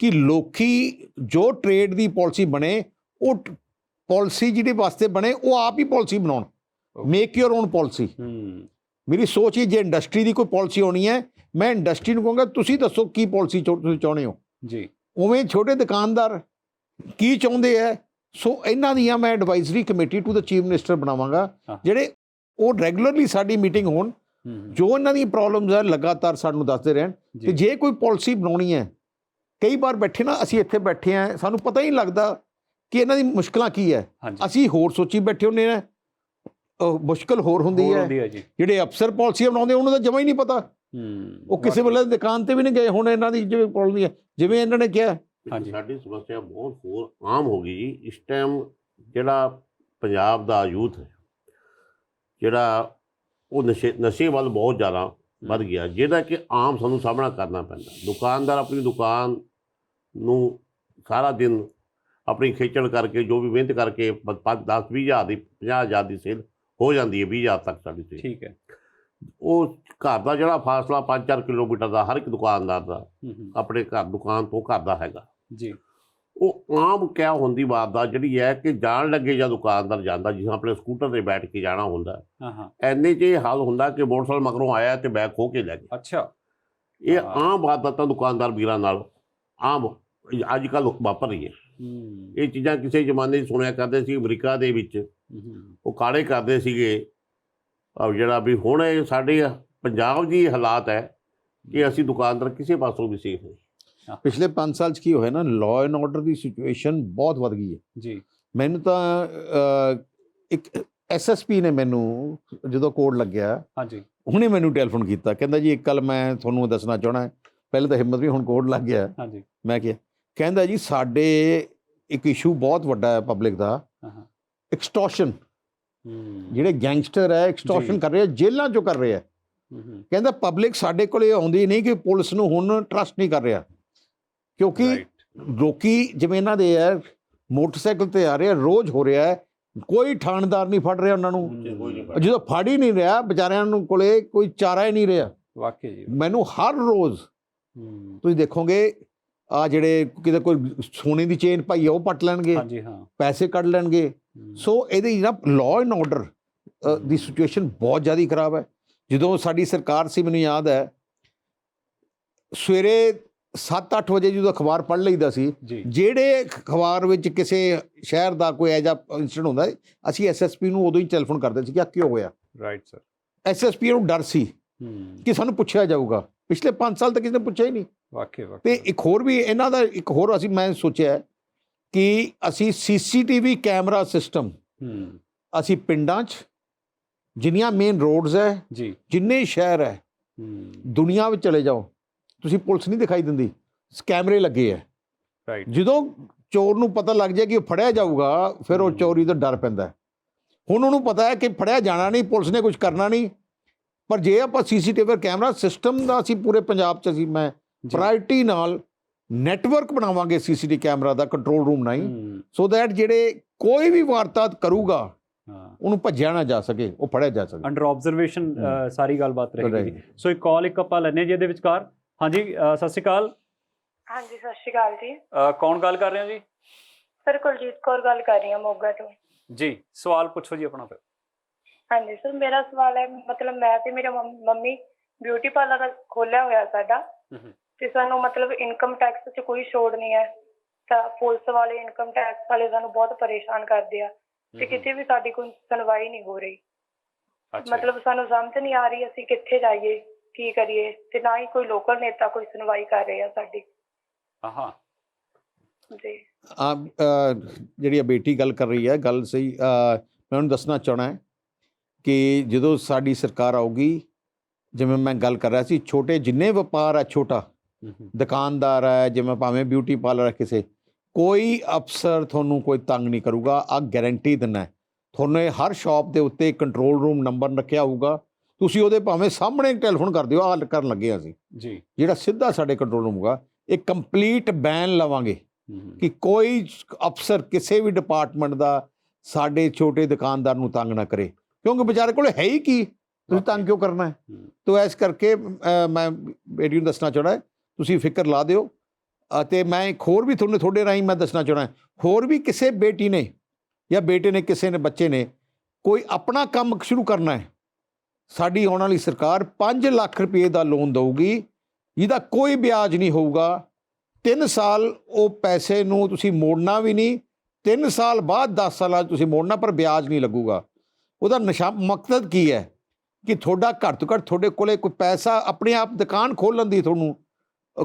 ਕਿ ਲੋਕੀ ਜੋ ਟਰੇਡ ਦੀ ਪਾਲਿਸੀ ਬਣੇ, ਉਹ ਪਾਲਿਸੀ ਜਿਹਦੇ ਵਾਸਤੇ ਬਣੇ ਉਹ ਆਪ ਹੀ ਪਾਲਿਸੀ ਬਣਾਉਣ। Make your own policy. ਮੇਰੀ ਸੋਚ ਹੀ, ਜੇ ਇੰਡਸਟਰੀ ਦੀ ਕੋਈ ਪਾਲਿਸੀ ਹੋਣੀ ਹੈ, ਮੈਂ ਇੰਡਸਟਰੀ ਨੂੰ ਕਹਾਂਗਾ ਤੁਸੀਂ ਦੱਸੋ ਕੀ ਪਾਲਿਸੀ ਤੁਸੀਂ ਚਾਹੁੰਦੇ ਹੋ ਜੀ। ਉਵੇਂ ਛੋਟੇ ਦੁਕਾਨਦਾਰ ਕੀ ਚਾਹੁੰਦੇ ਹੈ। ਸੋ ਇਹਨਾਂ ਦੀਆਂ ਮੈਂ advisory committee to the chief minister ਬਣਾਵਾਂਗਾ, ਜਿਹੜੇ ਉਹ ਰੈਗੂਲਰਲੀ ਸਾਡੀ ਮੀਟਿੰਗ ਹੋਣ, ਜੋ ਇਹਨਾਂ ਦੀ ਪ੍ਰੋਬਲਮਸ ਹੈ ਲਗਾਤਾਰ ਸਾਨੂੰ ਦੱਸਦੇ ਰਹਿਣ। ਤੇ ਜੇ ਕੋਈ ਪਾਲਿਸੀ ਬਣਾਉਣੀ ਹੈ, ਕਈ ਵਾਰ ਬੈਠੇ ਨਾ, ਅਸੀਂ ਇੱਥੇ ਬੈਠੇ ਹਾਂ, ਸਾਨੂੰ ਪਤਾ ਹੀ ਨਹੀਂ ਲੱਗਦਾ ਕਿ ਇਹਨਾਂ ਦੀ ਮੁਸ਼ਕਲਾਂ ਕੀ ਹੈ। ਅਸੀਂ ਹੋਰ ਸੋਚੀ ਬੈਠੇ ਹੁੰਦੇ ਹਾਂ, ਮੁਸ਼ਕਲ ਹੋਰ ਹੁੰਦੀ ਹੈ। ਜਿਹੜੇ ਅਫਸਰ ਪਾਲਿਸੀਆਂ ਬਣਾਉਂਦੇ ਉਹਨਾਂ ਦਾ ਜਮਾ ਹੀ ਨਹੀਂ ਪਤਾ। ਉਹ ਕਿਸੇ ਵੇਲੇ ਦੁਕਾਨ ਤੇ ਵੀ ਨਹੀਂ ਗਏ। ਹੁਣ ਇਹਨਾਂ ਦੀ ਜਿਵੇਂ ਪ੍ਰੋਬਲਮ ਹੈ, ਜਿਵੇਂ ਇਹਨਾਂ ਨੇ ਕਿਹਾ, ਸਾਡੀ ਸਮੱਸਿਆ ਬਹੁਤ ਹੋਰ ਆਮ ਹੋ ਗਈ ਜੀ। ਇਸ ਟਾਈਮ ਜਿਹੜਾ ਪੰਜਾਬ ਦਾ ਯੂਥ ਹੈ, ਜਿਹੜਾ ਉਹ ਨਸ਼ੇ ਵੱਲ ਬਹੁਤ ਜ਼ਿਆਦਾ ਵੱਧ ਗਿਆ, ਜਿਹਦਾ ਕਿ ਆਮ ਸਾਨੂੰ ਸਾਹਮਣਾ ਕਰਨਾ ਪੈਂਦਾ। ਦੁਕਾਨਦਾਰ ਆਪਣੀ ਦੁਕਾਨ ਨੂੰ ਸਾਰਾ ਦਿਨ ਆਪਣੀ ਖੇਚਲ ਕਰਕੇ, ਜੋ ਵੀ ਮਿਹਨਤ ਕਰਕੇ 10-20 ਹਜ਼ਾਰ ਦੀ, 50 ਹਜ਼ਾਰ ਦੀ ਸੇਲ ਹੋ ਜਾਂਦੀ ਹੈ, 20 ਹਜ਼ਾਰ ਤੱਕ ਸਾਡੀ ਸੇਲ। ਠੀਕ ਹੈ। ਉਹ ਘਰ ਦਾ ਜਿਹੜਾ ਫਾਸਲਾ 5-4 ਕਿਲੋਮੀਟਰ ਦਾ ਹਰ ਇੱਕ ਦੁਕਾਨਦਾਰ ਦਾ ਆਪਣੇ ਘਰ ਦੁਕਾਨ ਤੋਂ ਘਰ ਦਾ ਹੈਗਾ ਜੀ, ਉਹ ਆਮ ਕਿਆ ਹੁੰਦੀ ਬਾਤ ਦਾ ਜਿਹੜੀ ਹੈ ਕਿ ਜਾਣ ਲੱਗੇ ਜਾਂ ਦੁਕਾਨਦਾਰ ਜਾਂਦਾ, ਜਿਸ ਆਪਣੇ ਸਕੂਟਰ 'ਤੇ ਬੈਠ ਕੇ ਜਾਣਾ ਹੁੰਦਾ, ਐਨੇ 'ਚ ਇਹ ਹਾਲ ਹੁੰਦਾ ਕਿ ਮੋਟਰਸਾਈਕਲ ਮਗਰੋਂ ਆਇਆ ਤੇ ਬੈਗ ਖੋਹ ਕੇ ਲੈ ਗਿਆ। ਅੱਛਾ, ਇਹ ਆਮ ਵਾਰਦਾਤਾਂ ਦੁਕਾਨਦਾਰ ਵੀਰਾਂ ਨਾਲ ਆਮ ਅੱਜ ਕੱਲ੍ਹ ਵਾਪਰ ਰਹੀ ਹੈ। ਇਹ ਚੀਜ਼ਾਂ ਕਿਸੇ ਜ਼ਮਾਨੇ 'ਚ ਸੁਣਿਆ ਕਰਦੇ ਸੀ ਅਮਰੀਕਾ ਦੇ ਵਿੱਚ, ਉਹ ਕਾਲੇ ਕਰਦੇ ਸੀਗੇ। ਜਿਹੜਾ ਵੀ ਹੁਣ ਇਹ ਸਾਡੇ ਪੰਜਾਬ ਦੀ ਹਾਲਾਤ ਹੈ ਕਿ ਅਸੀਂ ਦੁਕਾਨਦਾਰ ਕਿਸੇ ਪਾਸੋਂ ਵੀ ਸੇਫ ਨਹੀਂ। ਪਿਛਲੇ 5 ਸਾਲ 'ਚ ਕੀ ਹੋਇਆ ਨਾ, law and order the situation ਬਹੁਤ ਵੱਧ ਗਈ ਹੈ ਜੀ। ਮੈਨੂੰ ਤਾਂ ਇੱਕ SSP ਨੇ ਮੈਨੂੰ ਜਦੋਂ ਕੋਡ ਲੱਗਿਆ, ਹਾਂਜੀ, ਉਹਨੇ ਮੈਨੂੰ ਟੈਲੀਫੋਨ ਕੀਤਾ, ਕਹਿੰਦਾ ਜੀ ਇੱਕ ਗੱਲ ਮੈਂ ਤੁਹਾਨੂੰ ਦੱਸਣਾ ਚਾਹਣਾ। ਪਹਿਲੇ ਤਾਂ ਹਿੰਮਤ ਵੀ, ਹੁਣ ਕੋਡ ਲੱਗ ਗਿਆ। ਹਾਂਜੀ, ਮੈਂ ਕਿਹਾ, ਕਹਿੰਦਾ ਜੀ ਸਾਡੇ ਇੱਕ ਇਸ਼ੂ ਬਹੁਤ ਵੱਡਾ ਹੈ ਪਬਲਿਕ ਦਾ, ਐਕਸਟੋਰਸ਼ਨ। ਜਿਹੜੇ ਗੈਂਗਸਟਰ ਹੈ ਐਕਸਟੋਰਸ਼ਨ ਕਰ ਰਹੇ ਆ, ਜੇਲ੍ਹਾਂ 'ਚੋਂ ਕਰ ਰਹੇ ਆ। ਕਹਿੰਦਾ ਪਬਲਿਕ ਸਾਡੇ ਕੋਲੇ ਆਉਂਦੀ ਨਹੀਂ ਕਿ ਪੁਲਿਸ ਨੂੰ ਹੁਣ ਟਰਸਟ ਨਹੀਂ ਕਰ ਰਿਹਾ, ਕਿਉਂਕਿ ਲੋਕੀ ਜਿਵੇਂ ਇਹਨਾਂ ਦੇ ਹੈ ਮੋਟਰਸਾਈਕਲ ਤੇ ਆ ਰਹੇ ਆ, ਰੋਜ਼ ਹੋ ਰਿਹਾ ਹੈ, ਕੋਈ ਥਾਣੇਦਾਰ ਨਹੀਂ ਫੜ ਰਿਹਾ ਉਹਨਾਂ ਨੂੰ। ਜਦੋਂ ਫੜ ਹੀ ਨਹੀਂ ਰਿਹਾ, ਵਿਚਾਰਿਆਂ ਨੂੰ ਕੋਲੇ ਕੋਈ ਚਾਰਾ ਹੀ ਨਹੀਂ ਰਿਹਾ। ਵਾਕਈ ਜੀ, ਮੈਨੂੰ ਹਰ ਰੋਜ਼ ਤੁਸੀਂ ਦੇਖੋਗੇ ਆ ਜਿਹੜੇ ਕਿਤੇ ਕੋਈ ਸੋਨੇ ਦੀ ਚੇਨ ਪਾਈ ਆ ਉਹ ਪੱਟ ਲੈਣਗੇ, ਪੈਸੇ ਕੱਢ ਲੈਣਗੇ। ਸੋ ਇਹਦੇ ਜਿਹੜਾ law and order the situation ਬਹੁਤ ਜ਼ਿਆਦਾ ਖਰਾਬ ਹੈ। ਜਦੋਂ ਸਾਡੀ ਸਰਕਾਰ ਸੀ, ਮੈਨੂੰ ਯਾਦ ਹੈ ਸਵੇਰੇ 7-8 ਵਜੇ ਜਦੋਂ ਅਖਬਾਰ ਪੜ੍ਹ ਲਈਦਾ ਸੀ, ਜਿਹੜੇ ਅਖਬਾਰ ਵਿੱਚ ਕਿਸੇ ਸ਼ਹਿਰ ਦਾ ਕੋਈ ਇਹੋ ਜਿਹਾ ਇੰਸੀਡੈਂਟ ਹੁੰਦਾ, ਅਸੀਂ SSP ਨੂੰ ਉਦੋਂ ਹੀ ਟੈਲੀਫੋਨ ਕਰਦੇ ਸੀ ਕਿ ਆ ਕਿਉਂ ਹੋਇਆ। Right sir. SSP ਨੂੰ ਡਰ ਸੀ ਕਿ ਸਾਨੂੰ ਪੁੱਛਿਆ ਜਾਊਗਾ। ਪਿਛਲੇ 5 ਸਾਲ ਤੱਕ ਕਿਸੇ ਨੇ ਪੁੱਛਿਆ ਹੀ ਨਹੀਂ। ਵਾਕਈ। ਤੇ ਇੱਕ ਹੋਰ ਵੀ ਇਹਨਾਂ ਦਾ ਇੱਕ ਹੋਰ ਮੈਂ ਸੋਚਿਆ ਕਿ ਅਸੀਂ CCTV ਕੈਮਰਾ ਸਿਸਟਮ ਅਸੀਂ ਪਿੰਡਾਂ 'ਚ ਜਿੰਨੀਆਂ ਮੇਨ ਰੋਡਸ ਹੈ, ਜਿੰਨੇ ਸ਼ਹਿਰ ਹੈ ਦੁਨੀਆ ਵਿੱਚ ਚਲੇ ਜਾਓ, ਤੁਸੀਂ ਪੁਲਿਸ ਨਹੀਂ ਦਿਖਾਈ ਦਿੰਦੀ, ਕੈਮਰੇ ਲੱਗੇ ਹੈ। ਰਾਈਟ। ਜਦੋਂ ਚੋਰ ਨੂੰ ਪਤਾ ਲੱਗ ਜਾਏ ਕਿ ਉਹ ਫੜਿਆ ਜਾਊਗਾ, ਫਿਰ ਉਹ ਚੋਰੀ ਦਾ ਡਰ ਪੈਂਦਾ। ਹੁਣ ਉਹਨੂੰ ਪਤਾ ਹੈ ਕਿ ਫੜਿਆ ਜਾਣਾ ਨਹੀਂ, ਪੁਲਿਸ ਨੇ ਕੁਝ ਕਰਨਾ ਨਹੀਂ। ਪਰ ਜੇ ਆਪਾਂ CCTV ਕੈਮਰਾ ਸਿਸਟਮ ਦਾ ਅਸੀਂ ਪੂਰੇ ਪੰਜਾਬ 'ਚ ਮੈਂ ਪ੍ਰਾਇਰਟੀ ਨਾਲ ਨੈਟਵਰਕ ਬਣਾਵਾਂਗੇ CCTV ਕੈਮਰਾ ਦਾ, ਕੰਟਰੋਲ ਰੂਮ ਨਹੀਂ, ਸੋ ਦੈਟ ਜਿਹੜੇ ਕੋਈ ਵੀ ਵਾਰਦਾਤ ਕਰੂਗਾ ਉਹਨੂੰ ਭੱਜਿਆ ਨਾ ਜਾ ਸਕੇ, ਉਹ ਫੜਿਆ ਜਾ ਸਕੇ। ਅੰਡਰ ਆਬਜ਼ਰਵੇਸ਼ਨ ਸਾਰੀ ਗੱਲਬਾਤ ਰਹੇਗੀ ਜੀ। ਸੋ ਇੱਕ ਕਾਲ ਆਪਾਂ ਲੈਣੇ ਜੀ ਇਹਦੇ ਵਿਚਕਾਰ। ਹਾਂਜੀ, ਸਤਿ ਸ਼੍ਰੀ ਅਕਾਲ। ਹਾਂਜੀ, ਸਤਿ ਸ਼੍ਰੀ ਅਕਾਲ ਜੀ। ਕੌਣ ਗੱਲ ਕਰ ਰਹੇ ਹੋ ਜੀ? ਸਰ, ਕੁਲਜੀਤ ਕੌਰ ਗੱਲ ਕਰ ਰਹੀ ਹਾਂ, ਮੋਗਾ ਤੋਂ ਜੀ। ਸਵਾਲ ਪੁੱਛੋ ਜੀ ਆਪਣਾ ਫਿਰ। ਹਾਂਜੀ ਸਰ, ਮੇਰਾ ਸਵਾਲ ਹੈ, ਮਤਲਬ ਮੈਂ ਤੇ ਮੇਰਾ ਮੰਮੀ ਬਿਊਟੀ ਪਾਰਲਰ ਖੋਲਿਆ ਹੋਇਆ ਸਾਡਾ, ਤੇ ਸਾਨੂੰ ਮਤਲਬ ਇਨਕਮ ਟੈਕਸ 'ਚ ਕੋਈ ਛੋੜ ਨਹੀਂ ਹੈ। ਤਾਂ ਪੁਲਿਸ ਵਾਲੇ, ਇਨਕਮ ਟੈਕਸ ਵਾਲੇ ਸਾਨੂੰ ਬਹੁਤ ਪਰੇਸ਼ਾਨ ਕਰਦੇ ਆ, ਤੇ ਕਿਤੇ ਵੀ ਸਾਡੀ ਕੋਈ ਸੁਣਵਾਈ ਨਹੀਂ ਹੋ ਰਹੀ। ਮਤਲਬ ਸਾਨੂੰ ਸਮਝ ਨਹੀਂ ਆ ਰਹੀ ਅਸੀਂ ਕਿੱਥੇ ਜਾਈਏ, ਕੀ ਕਰੀਏ, ਤੇ ਨਾ ਹੀ ਕੋਈ ਲੋਕਲ ਨੇਤਾ ਕੋਈ ਸੁਣਵਾਈ ਕਰ ਰਹੇ ਆ ਸਾਡੀ। ਜੀ ਜਿਹੜੀ ਬੇਟੀ ਗੱਲ ਕਰ ਰਹੀ ਹੈ, ਗੱਲ ਸਹੀ। ਮੈਂ ਉਹਨੂੰ ਦੱਸਣਾ ਚਾਹਣਾ ਕਿ ਜਦੋਂ ਸਾਡੀ ਸਰਕਾਰ ਆਊਗੀ, ਜਿਵੇਂ ਮੈਂ ਗੱਲ ਕਰ ਰਿਹਾ ਸੀ, ਛੋਟੇ ਜਿੰਨੇ ਵਪਾਰ ਹੈ, ਛੋਟਾ ਦੁਕਾਨਦਾਰ ਹੈ, ਜਿਵੇਂ ਭਾਵੇਂ ਬਿਊਟੀ ਪਾਰਲਰ ਹੈ, ਕਿਸੇ ਕੋਈ ਅਫਸਰ ਤੁਹਾਨੂੰ ਕੋਈ ਤੰਗ ਨਹੀਂ ਕਰੂਗਾ। ਆ ਗਾਰੰਟੀ ਦਿੰਦਾ ਤੁਹਾਨੂੰ। ਇਹ ਹਰ ਸ਼ਾਪ ਦੇ ਉੱਤੇ ਕੰਟਰੋਲ ਰੂਮ ਨੰਬਰ ਰੱਖਿਆ ਹੋਊਗਾ, ਤੁਸੀਂ ਉਹਦੇ ਭਾਵੇਂ ਸਾਹਮਣੇ ਟੈਲੀਫੋਨ ਕਰ ਦਿਓ, ਆਹ ਕਰਨ ਲੱਗੇ ਅਸੀਂ ਜੀ। ਜਿਹੜਾ ਸਿੱਧਾ ਸਾਡੇ ਕੰਟਰੋਲ ਰੂਮ ਹੋਊਗਾ, ਇਹ ਕੰਪਲੀਟ ਬੈਨ ਲਵਾਂਗੇ ਕਿ ਕੋਈ ਅਫਸਰ ਕਿਸੇ ਵੀ ਡਿਪਾਰਟਮੈਂਟ ਦਾ ਸਾਡੇ ਛੋਟੇ ਦੁਕਾਨਦਾਰ ਨੂੰ ਤੰਗ ਨਾ ਕਰੇ, ਕਿਉਂਕਿ ਵਿਚਾਰੇ ਕੋਲ ਹੈ ਹੀ ਕੀ, ਤੁਸੀਂ ਤੰਗ ਕਿਉਂ ਕਰਨਾ ਹੈ। ਤੋ ਇਸ ਕਰਕੇ ਮੈਂ ਬੇਟੀ ਨੂੰ ਦੱਸਣਾ ਚਾਹੁੰਦਾ, ਤੁਸੀਂ ਫਿਕਰ ਲਾ ਦਿਓ। ਅਤੇ ਮੈਂ ਇੱਕ ਹੋਰ ਵੀ ਤੁਹਾਨੂੰ ਤੁਹਾਡੇ ਰਾਹੀਂ ਮੈਂ ਦੱਸਣਾ ਚਾਹੁੰਦਾ, ਹੋਰ ਵੀ ਕਿਸੇ ਬੇਟੀ ਨੇ ਜਾਂ ਬੇਟੇ ਨੇ, ਕਿਸੇ ਨੇ, ਬੱਚੇ ਨੇ ਕੋਈ ਆਪਣਾ ਕੰਮ ਸ਼ੁਰੂ ਕਰਨਾ ਹੈ, ਸਾਡੀ ਆਉਣ ਵਾਲੀ ਸਰਕਾਰ 5 ਲੱਖ ਰੁਪਏ ਦਾ ਲੋਨ ਦੇਊਗੀ, ਜਿਹਦਾ ਕੋਈ ਵਿਆਜ ਨਹੀਂ ਹੋਊਗਾ। 3 ਸਾਲ ਉਹ ਪੈਸੇ ਨੂੰ ਤੁਸੀਂ ਮੋੜਨਾ ਵੀ ਨਹੀਂ, 3 ਸਾਲ ਬਾਅਦ 10 ਸਾਲਾਂ 'ਚ ਤੁਸੀਂ ਮੋੜਨਾ, ਪਰ ਵਿਆਜ ਨਹੀਂ ਲੱਗੂਗਾ। ਉਹਦਾ ਮਕਸਦ ਕੀ ਹੈ ਕਿ ਤੁਹਾਡਾ ਘੱਟ ਤੋਂ ਘੱਟ ਤੁਹਾਡੇ ਕੋਲੇ ਕੋਈ ਪੈਸਾ ਆਪਣੇ ਆਪ ਦੁਕਾਨ ਖੋਲ੍ਹਣ ਦੀ ਤੁਹਾਨੂੰ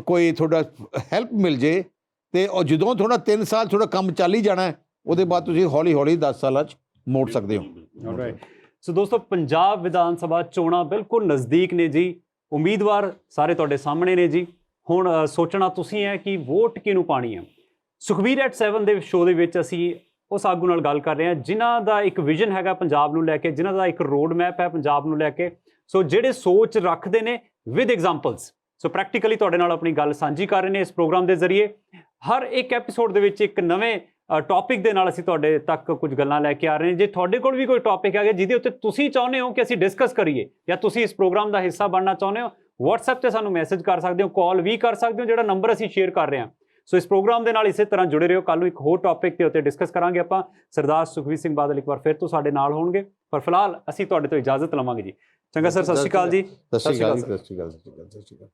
ਕੋਈ ਤੁਹਾਡਾ ਹੈਲਪ ਮਿਲ ਜੇ, ਅਤੇ ਉਹ ਜਦੋਂ ਤੁਹਾਡਾ 3 ਸਾਲ ਤੁਹਾਡਾ ਕੰਮ ਚੱਲ ਹੀ ਜਾਣਾ, ਉਹਦੇ ਬਾਅਦ ਤੁਸੀਂ ਹੌਲੀ ਹੌਲੀ 10 ਸਾਲਾਂ 'ਚ ਮੋੜ ਸਕਦੇ ਹੋ। ਸੋ ਦੋਸਤੋ, ਪੰਜਾਬ ਵਿਧਾਨ ਸਭਾ ਚੋਣਾਂ ਬਿਲਕੁਲ ਨਜ਼ਦੀਕ ਨੇ ਜੀ। ਉਮੀਦਵਾਰ ਸਾਰੇ ਤੁਹਾਡੇ ਸਾਹਮਣੇ ਨੇ ਜੀ। ਹੁਣ ਸੋਚਣਾ ਤੁਸੀਂ ਹੈ ਕਿ ਵੋਟ ਕਿਹਨੂੰ ਪਾਣੀ ਹੈ। ਸੁਖਬੀਰ ਐਟ 7 ਦੇ ਸ਼ੋਅ ਦੇ ਵਿੱਚ ਅਸੀਂ ਉਸ ਆਗੂ ਨਾਲ ਗੱਲ ਕਰ ਰਹੇ ਹਾਂ ਜਿਨ੍ਹਾਂ ਦਾ ਇੱਕ ਵਿਜ਼ਨ ਹੈਗਾ ਪੰਜਾਬ ਨੂੰ ਲੈ ਕੇ, ਜਿਨ੍ਹਾਂ ਦਾ ਇੱਕ ਰੋਡ ਮੈਪ ਹੈ ਪੰਜਾਬ ਨੂੰ ਲੈ ਕੇ। ਸੋ ਜਿਹੜੇ ਸੋਚ ਰੱਖਦੇ ਨੇ ਵਿਦ ਐਗਜ਼ਾਮਪਲਸ, ਸੋ ਪ੍ਰੈਕਟੀਕਲੀ ਤੁਹਾਡੇ ਨਾਲ ਆਪਣੀ ਗੱਲ ਸਾਂਝੀ ਕਰ ਰਹੇ ਨੇ ਇਸ ਪ੍ਰੋਗਰਾਮ ਦੇ ਜ਼ਰੀਏ। ਹਰ ਇੱਕ ਐਪੀਸੋਡ ਦੇ ਵਿੱਚ ਇੱਕ ਨਵੇਂ ਟੌਪਿਕ ਦੇ ਨਾਲ ਅਸੀਂ ਤੁਹਾਡੇ ਤੱਕ ਕੁਝ ਗੱਲਾਂ ਲੈ ਕੇ ਆ ਰਹੇ ਹਾਂ। ਜੇ ਤੁਹਾਡੇ ਕੋਲ ਵੀ ਕੋਈ ਟੌਪਿਕ ਹੈਗਾ ਜਿਹਦੇ ਉੱਤੇ ਤੁਸੀਂ ਚਾਹੁੰਦੇ ਹੋ ਕਿ ਅਸੀਂ ਡਿਸਕਸ ਕਰੀਏ, ਜਾਂ ਤੁਸੀਂ ਇਸ ਪ੍ਰੋਗਰਾਮ ਦਾ ਹਿੱਸਾ ਬਣਨਾ ਚਾਹੁੰਦੇ ਹੋ, WhatsApp 'ਤੇ ਸਾਨੂੰ ਮੈਸੇਜ ਕਰ ਸਕਦੇ ਹੋ, ਕਾਲ ਵੀ ਕਰ ਸਕਦੇ ਹੋ, ਜਿਹੜਾ ਨੰਬਰ ਅਸੀਂ ਸ਼ੇਅਰ ਕਰ ਰਹੇ ਹਾਂ। ਸੋ ਇਸ ਪ੍ਰੋਗਰਾਮ ਦੇ ਨਾਲ ਇਸੇ ਤਰ੍ਹਾਂ ਜੁੜੇ ਰਹੋ। ਕੱਲ੍ਹ ਨੂੰ ਇੱਕ ਹੋਰ ਟੌਪਿਕ ਦੇ ਉੱਤੇ ਡਿਸਕਸ ਕਰਾਂਗੇ ਆਪਾਂ। ਸਰਦਾਰ ਸੁਖਬੀਰ ਸਿੰਘ ਬਾਦਲ ਇੱਕ ਵਾਰ ਫਿਰ ਤੋਂ ਸਾਡੇ ਨਾਲ ਹੋਣਗੇ, ਪਰ ਫਿਲਹਾਲ ਅਸੀਂ ਤੁਹਾਡੇ ਤੋਂ ਇਜਾਜ਼ਤ ਲਵਾਂਗੇ ਜੀ। ਚੰਗਾ ਸਰ, ਸਤਿ ਸ਼੍ਰੀ ਅਕਾਲ ਜੀ। ਸਤਿ ਸ਼੍ਰੀ ਅਕਾਲ।